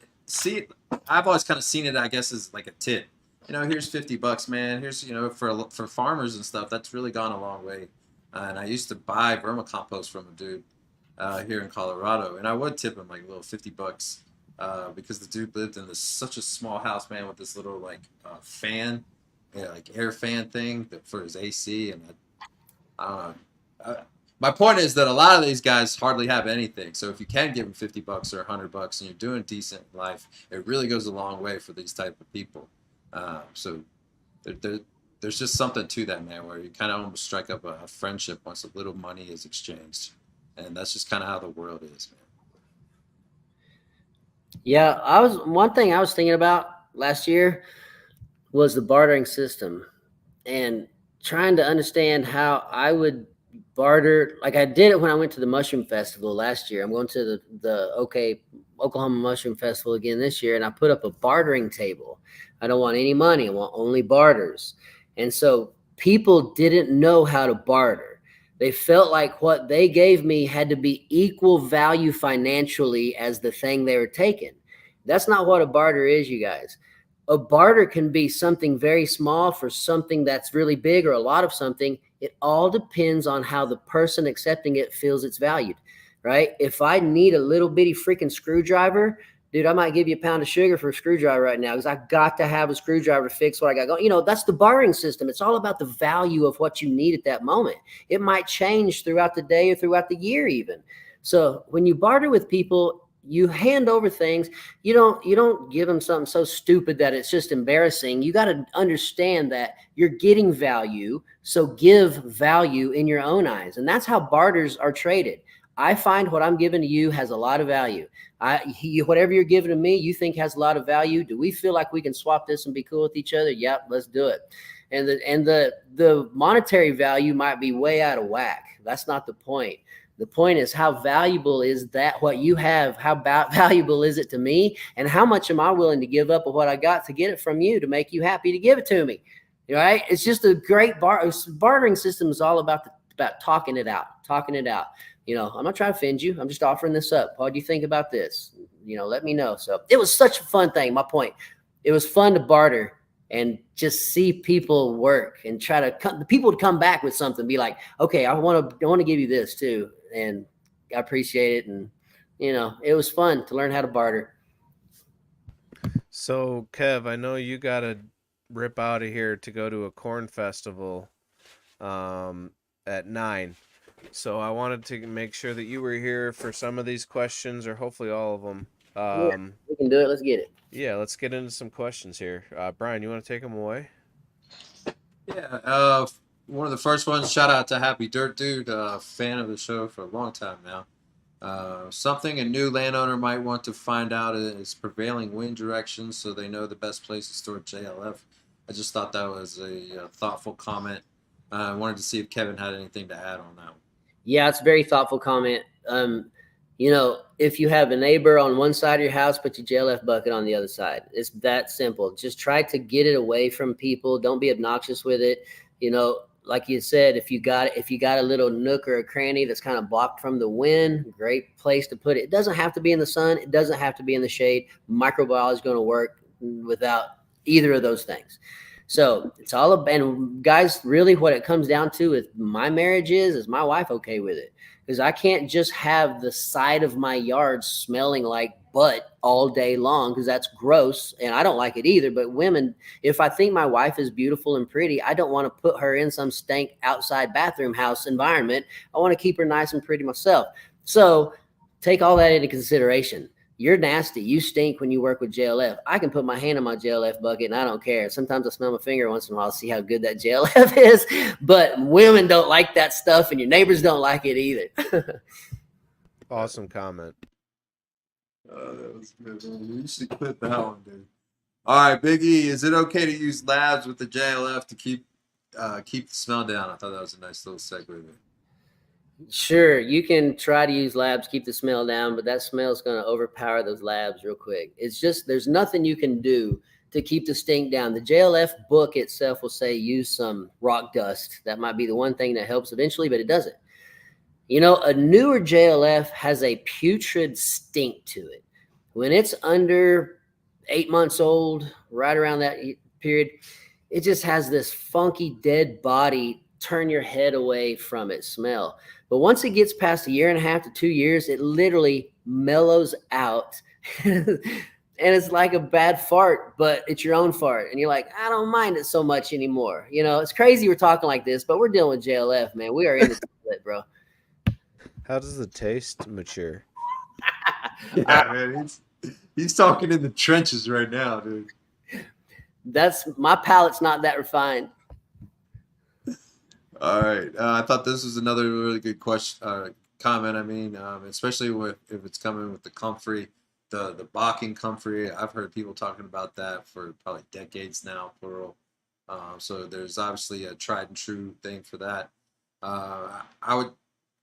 of seen it, I guess, as like a tip. Here's $50, man. Here's for farmers and stuff. That's really gone a long way. And I used to buy vermicompost from a dude here in Colorado, and I would tip him like a little $50 because the dude lived in such a small house, man, with this little fan, like air fan thing for his AC, and I don't know. My point is that a lot of these guys hardly have anything. So if you can give them $50 or $100 and you're doing decent in life, it really goes a long way for these type of people. So there's just something to that, man, where you kind of almost strike up a friendship once a little money is exchanged. And that's just kind of how the world is, man. Yeah, one thing I was thinking about last year was the bartering system and trying to understand how I would barter. Like I did it when I went to the Mushroom Festival last year. I'm going to the Oklahoma Mushroom Festival again this year, and I put up a bartering table. I don't want any money. I want only barters. And so people didn't know how to barter. They felt like what they gave me had to be equal value financially as the thing they were taking. That's not what a barter is, you guys. A barter can be something very small for something that's really big, or a lot of something. It all depends on how the person accepting it feels it's valued, right? If I need a little bitty freaking screwdriver, dude, I might give you a pound of sugar for a screwdriver right now because I got to have a screwdriver to fix what I got going. That's the bartering system. It's all about the value of what you need at that moment. It might change throughout the day or throughout the year even. So when you barter with people, you hand over things. You don't give them something so stupid that it's just embarrassing. You got to understand that you're getting value, so give value in your own eyes. And that's how barters are traded. I find what I'm giving to you has a lot of value. Whatever you're giving to me, you think has a lot of value. Do we feel like we can swap this and be cool with each other? Yep, let's do it. And the monetary value might be way out of whack. That's not the point. The point is, how valuable is that what you have? How valuable is it to me? And how much am I willing to give up of what I got to get it from you to make you happy to give it to me? Right? It's just a great bartering system is all about talking it out, talking it out. I'm not trying to offend you. I'm just offering this up. What do you think about this? Let me know. So it was such a fun thing. My point, it was fun to barter and just see people work and try to the people would come back with something, be like, okay, I want to give you this too. And I appreciate it. And, it was fun to learn how to barter. So, Kev, I know you got to rip out of here to go to a corn festival at 9. So I wanted to make sure that you were here for some of these questions, or hopefully all of them. Yeah, we can do it. Let's get it. Yeah, let's get into some questions here. Brian, you want to take them away? Yeah, one of the first ones, shout out to Happy Dirt Dude, fan of the show for a long time now. Something a new landowner might want to find out is prevailing wind directions so they know the best place to store JLF. I just thought that was a thoughtful comment. I wanted to see if Kevin had anything to add on that one. Yeah, it's a very thoughtful comment. If you have a neighbor on one side of your house, put your JLF bucket on the other side. It's that simple. Just try to get it away from people. Don't be obnoxious with it. Like you said, if you got a little nook or a cranny that's kind of blocked from the wind, great place to put it. It doesn't have to be in the sun. It doesn't have to be in the shade. Microbiology is going to work without either of those things. So it's all about, and guys, really what it comes down to with my marriage is my wife okay with it? Because I can't just have the side of my yard smelling like butt all day long, because that's gross and I don't like it either. But women, if I think my wife is beautiful and pretty, I don't want to put her in some stank outside bathroom house environment. I want to keep her nice and pretty myself. So take all that into consideration. You're nasty. You stink when you work with JLF. I can put my hand in my JLF bucket and I don't care. Sometimes I smell my finger once in a while, see how good that JLF is. But women don't like that stuff and your neighbors don't like it either. Awesome comment. That was good. You should clip that one, dude. All right, Big E, is it okay to use labs with the JLF to keep the smell down? I thought that was a nice little segue there. Sure, you can try to use labs, keep the smell down, but that smell is going to overpower those labs real quick. It's just, there's nothing you can do to keep the stink down. The JLF book itself will say use some rock dust. That might be the one thing that helps eventually, but it doesn't. A newer JLF has a putrid stink to it. When it's under 8 months old, right around that period, it just has this funky dead body, turn your head away from it smell. But once it gets past 1.5 to 2 years, it literally mellows out. And it's like a bad fart, but it's your own fart. And you're like, I don't mind it so much anymore. It's crazy we're talking like this, but we're dealing with JLF, man. We are in the toilet, bro. How does the taste mature? Yeah, man, he's talking in the trenches right now, dude. That's, my palate's not that refined. All right, I thought this was another really good question, comment. I mean, especially if it's coming with the comfrey, the Bocking comfrey. I've heard people talking about that for probably decades now, plural. So there's obviously a tried and true thing for that. I would,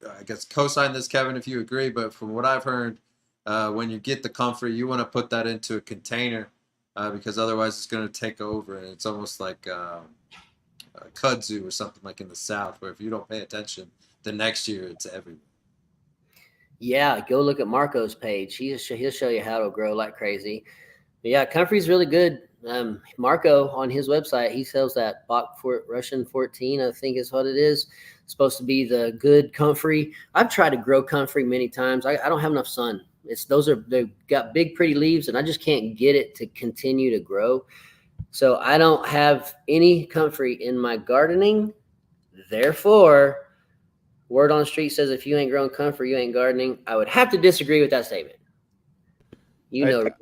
I guess, co-sign this, Kevin, if you agree. But from what I've heard, when you get the comfrey, you want to put that into a container because otherwise it's going to take over, and it's almost like kudzu or something like in the South, where if you don't pay attention, the next year it's everywhere. Yeah, go look at Marco's page. He'll show you how to grow like crazy. But yeah, comfrey's really good. Marco on his website, he sells that Russian 14, I think is what it is. It's supposed to be the good comfrey. I've tried to grow comfrey many times. I don't have enough sun. They've got big pretty leaves and I just can't get it to continue to grow. So I don't have any comfrey in my gardening. Therefore, word on the street says if you ain't growing comfrey, you ain't gardening. I would have to disagree with that statement.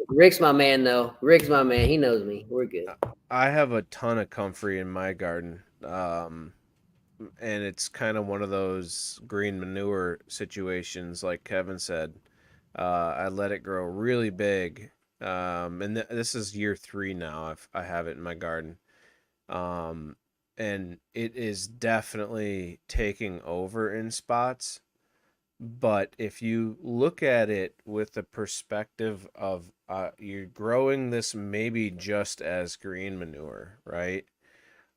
Rick's my man, though. Rick's my man. He knows me. We're good. I have a ton of comfrey in my garden. And it's kind of one of those green manure situations, like Kevin said. I let it grow really big. And this is year 3 now. I have it in my garden. and it is definitely taking over in spots. But if you look at it with the perspective of you're growing this maybe just as green manure, right?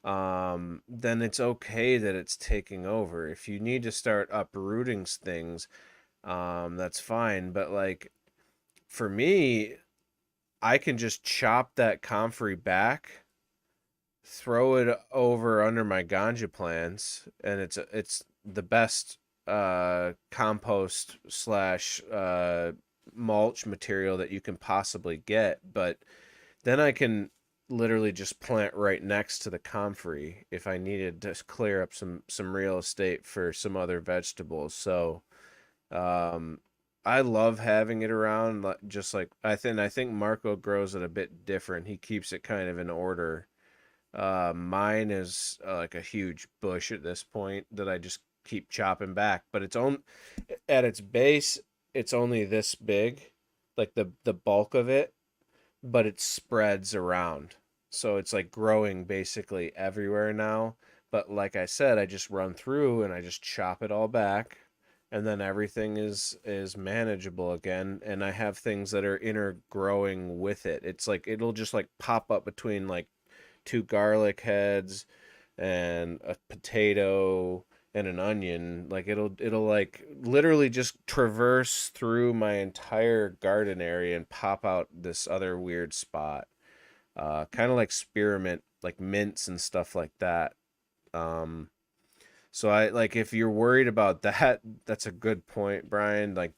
Then it's okay that it's taking over. If you need to start uprooting things, that's fine. But like for me, I can just chop that comfrey back, throw it over under my ganja plants, and it's the best compost slash mulch material that you can possibly get. But then I can literally just plant right next to the comfrey if I needed to clear up some real estate for some other vegetables. So um, I love having it around. Just like I think Marco grows it a bit different. He keeps it kind of in order. Mine is like a huge bush at this point that I just keep chopping back, but it's on at its base, it's only this big, like the bulk of it, but it spreads around. So it's like growing basically everywhere now. But like I said, I just run through and I just chop it all back, and then everything is manageable again, and I have things that are intergrowing with it. It's like it'll just like pop up between like two garlic heads and a potato and an onion. Like it'll like literally just traverse through my entire garden area and pop out this other weird spot. Kind of like spearmint, like mints and stuff like that. um so I like, if you're worried about that, that's a good point, Brian. Like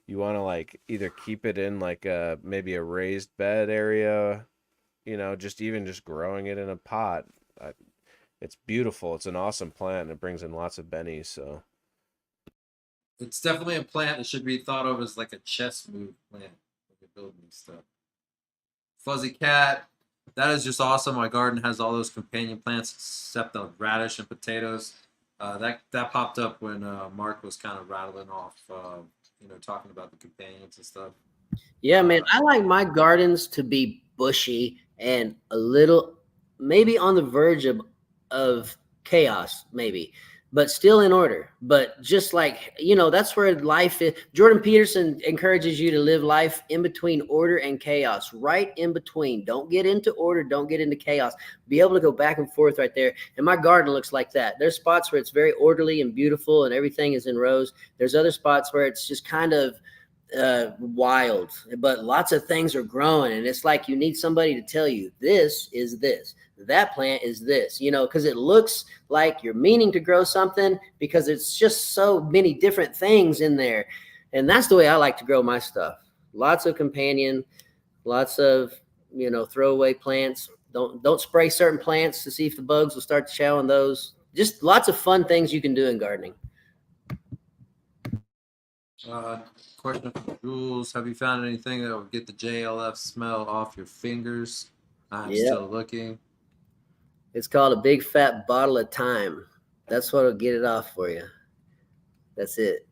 you want to like either keep it in like a maybe a raised bed area, just even just growing it in a pot. I, it's beautiful. It's an awesome plant, and it brings in lots of bennies. So It's definitely a plant that should be thought of as like a chess move plant when you're building stuff. Fuzzy cat, that is just awesome. My garden has all those companion plants except the radish and potatoes. That popped up when Mark was kind of rattling off, talking about the companions and stuff. Yeah, man, I like my gardens to be bushy and a little, maybe on the verge of chaos, maybe, but still in order. But just like, that's where life is. Jordan Peterson encourages you to live life in between order and chaos, right in between. Don't get into order, don't get into chaos. Be able to go back and forth right there. And my garden looks like that. There's spots where it's very orderly and beautiful and everything is in rows. There's other spots where it's just kind of wild, but lots of things are growing, and it's like you need somebody to tell you this is this, that plant is this, because it looks like you're meaning to grow something because it's just so many different things in there. And that's the way I like to grow my stuff. Lots of companion, lots of throwaway plants. Don't spray certain plants to see if the bugs will start to chow on those. Just lots of fun things you can do in gardening. Question from Jules: have you found anything that will get the JLF smell off your fingers? I'm still looking. It's called a big fat bottle of thyme. That's what'll get it off for you. That's it.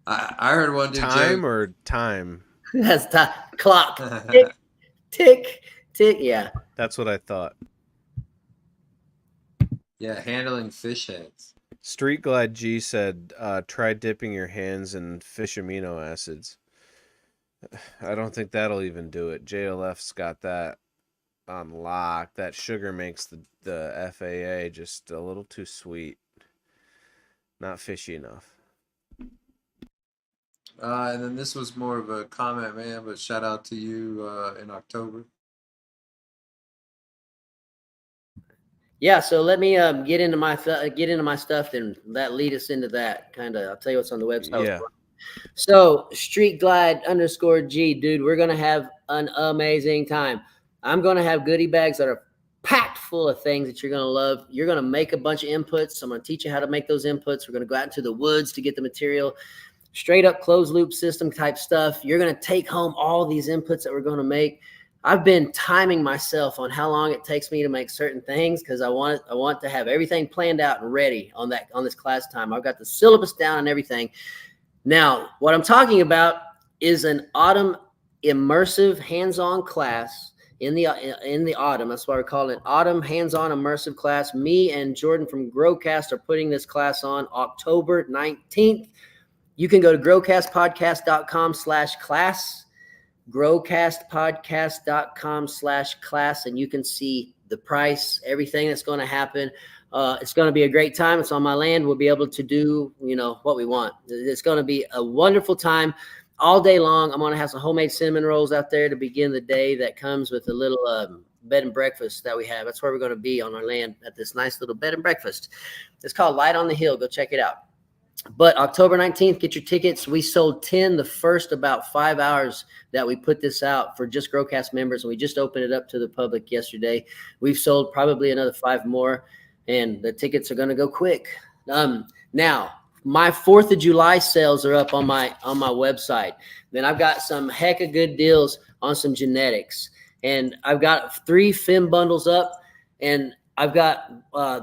I heard one dude time joke. or time. That's time. Clock. Tick, tick, tick. Yeah. That's what I thought. Yeah, handling fish heads. Street Glide G said, try dipping your hands in fish amino acids. I don't think that'll even do it. JLF's got that on lock. That sugar makes the FAA just a little too sweet. Not fishy enough. And then this was more of a comment, man, but shout out to you in October. Yeah, so let me get into my stuff, and that lead us into that kind of. I'll tell you what's on the website. Yeah. So Street Glide _G, dude, we're gonna have an amazing time. I'm gonna have goodie bags that are packed full of things that you're gonna love. You're gonna make a bunch of inputs. I'm gonna teach you how to make those inputs. We're gonna go out into the woods to get the material. Straight up closed loop system type stuff. You're gonna take home all these inputs that we're gonna make. I've been timing myself on how long it takes me to make certain things because I want to have everything planned out and ready on this class time. I've got the syllabus down and everything. Now, what I'm talking about is an autumn immersive hands-on class in the autumn. That's why we're calling it Autumn Hands-On Immersive Class. Me and Jordan from Growcast are putting this class on October 19th. You can go to growcastpodcast.com/class, growcastpodcast.com/class, and you can see the price, everything that's going to happen. It's going to be a great time. It's on my land. We'll be able to do, what we want. It's going to be a wonderful time all day long. I'm going to have some homemade cinnamon rolls out there to begin the day. That comes with a little bed and breakfast that we have. That's where we're going to be on our land at this nice little bed and breakfast. It's called Light on the Hill. Go check it out. But October 19th, get your tickets. We sold 10 the first about 5 hours that we put this out for just Growcast members, and we just opened it up to the public yesterday. We've sold probably another 5 more, and the tickets are going to go quick. Now, my 4th of July sales are up on my website. Then I've got some heck of good deals on some genetics, and I've got 3 FIM bundles up, and I've got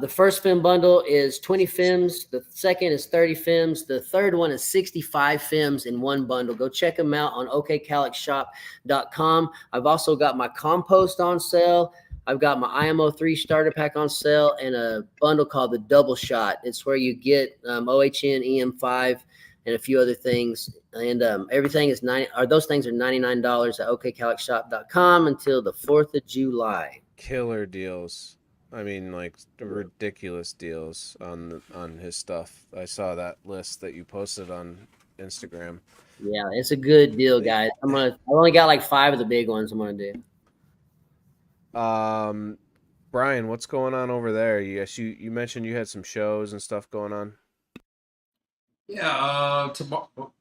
the first FIM bundle is 20 FIMs. The second is 30 FIMs. The third one is 65 FIMs in one bundle. Go check them out on okcalyxshop.com. I've also got my compost on sale. I've got my IMO 3 starter pack on sale and a bundle called the Double Shot. It's where you get OHN, EM5, and a few other things. And everything is those things are $99 at okcalyxshop.com until the 4th of July. Killer deals. I mean, like ridiculous deals on his stuff. I saw that list that you posted on Instagram. Yeah, it's a good deal, guys. I've only got like 5 of the big ones I'm gonna do. Brian, what's going on over there? Yes, you mentioned you had some shows and stuff going on. Yeah, tomorrow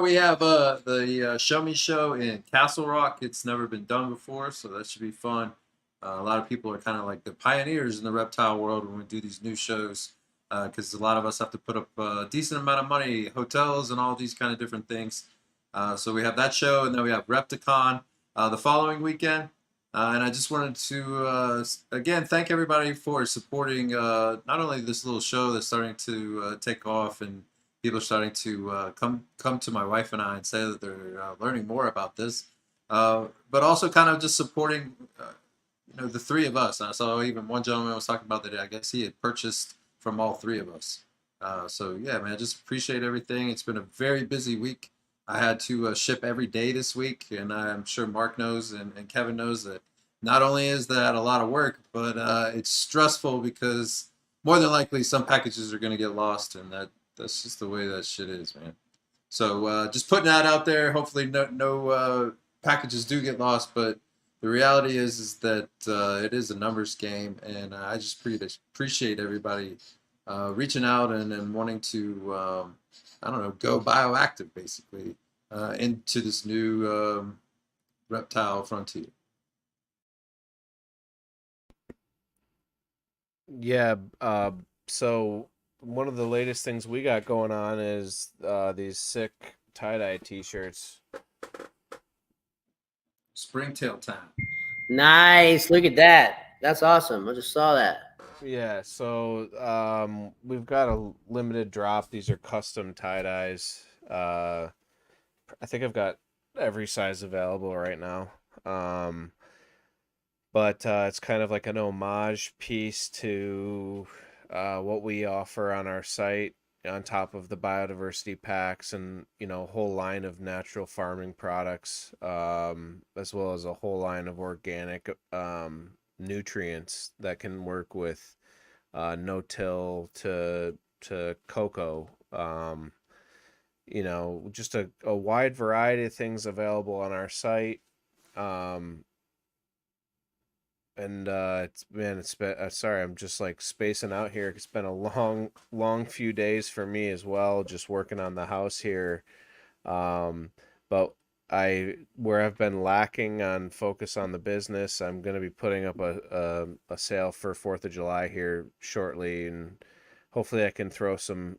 we have the Show Me show in Castle Rock. It's never been done before, so that should be fun. A lot of people are kind of like the pioneers in the reptile world when we do these new shows, because a lot of us have to put up a decent amount of money, hotels and all these kind of different things. So we have that show, and then we have Repticon the following weekend. And I just wanted to, again, thank everybody for supporting not only this little show that's starting to take off, and people are starting to come to my wife and I and say that they're learning more about this, but also kind of just supporting the 3 of us. And I saw even one gentleman was talking about that I guess he had purchased from all 3 of us. So yeah, man, I just appreciate everything. It's been a very busy week. I had to ship every day this week, and I'm sure Mark knows and Kevin knows that not only is that a lot of work, but it's stressful because more than likely some packages are going to get lost, and that's just the way that shit is, man. So just putting that out there. Hopefully no packages do get lost, but the reality is that it is a numbers game, and I just appreciate everybody reaching out and wanting to, I don't know, go bioactive basically into this new reptile frontier. Yeah. So one of the latest things we got going on is these sick tie-dye t-shirts. Springtail time. Nice. Look at that. That's awesome. I just saw that. Yeah, so we've got a limited drop. These are custom tie-dyes. I think I've got every size available right now. But it's kind of like an homage piece to what we offer on our site, on top of the biodiversity packs and a whole line of natural farming products, as well as a whole line of organic nutrients that can work with no-till to cocoa. Just a wide variety of things available on our site. And it's been sorry, I'm just like spacing out here. It's been a long few days for me as well, just working on the house here. But where I've been lacking on focus on the business, I'm going to be putting up a sale for 4th of July here shortly, and hopefully I can throw some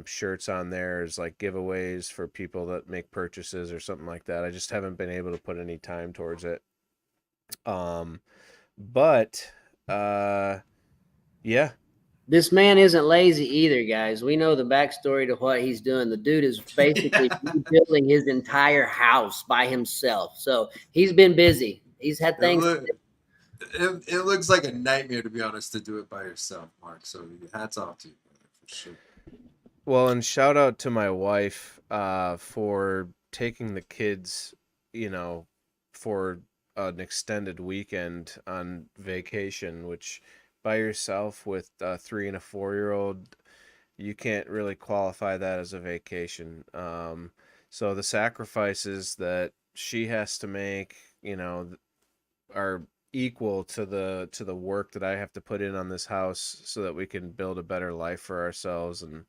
shirts on there as like giveaways for people that make purchases or something like that. I just haven't been able to put any time towards it. But yeah, This man isn't lazy either, guys. We know the backstory to what he's doing. The dude is basically rebuilding his entire house by himself. So he's been busy. He's had It, things. look, it looks like a nightmare, to be honest, to do it by yourself, Mark. So hats off to you, for sure. Well, and shout out to my wife for taking the kids, for an extended weekend on vacation, which by yourself with a 3 and a 4-year-old, you can't really qualify that as a vacation. So the sacrifices that she has to make, are equal to the work that I have to put in on this house so that we can build a better life for ourselves and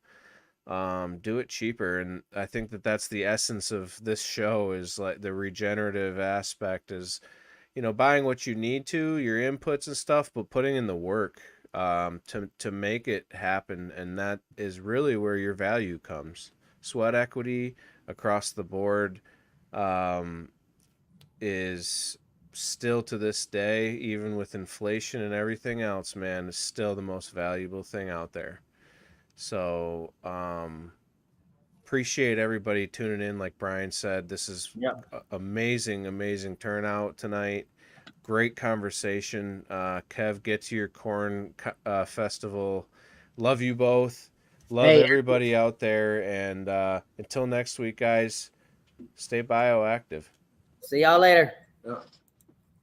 do it cheaper. And I think that that's the essence of this show, is like the regenerative aspect is, buying what you need to, your inputs and stuff, but putting in the work to make it happen. And that is really where your value comes. Sweat equity across the board is still to this day, even with inflation and everything else, man, is still the most valuable thing out there. So appreciate everybody tuning in. Like Brian said, this is amazing, amazing turnout tonight. Great conversation. Kev, get to your corn festival. Love you both. Love everybody out there. And until next week, guys, stay bioactive. See y'all later. Yeah.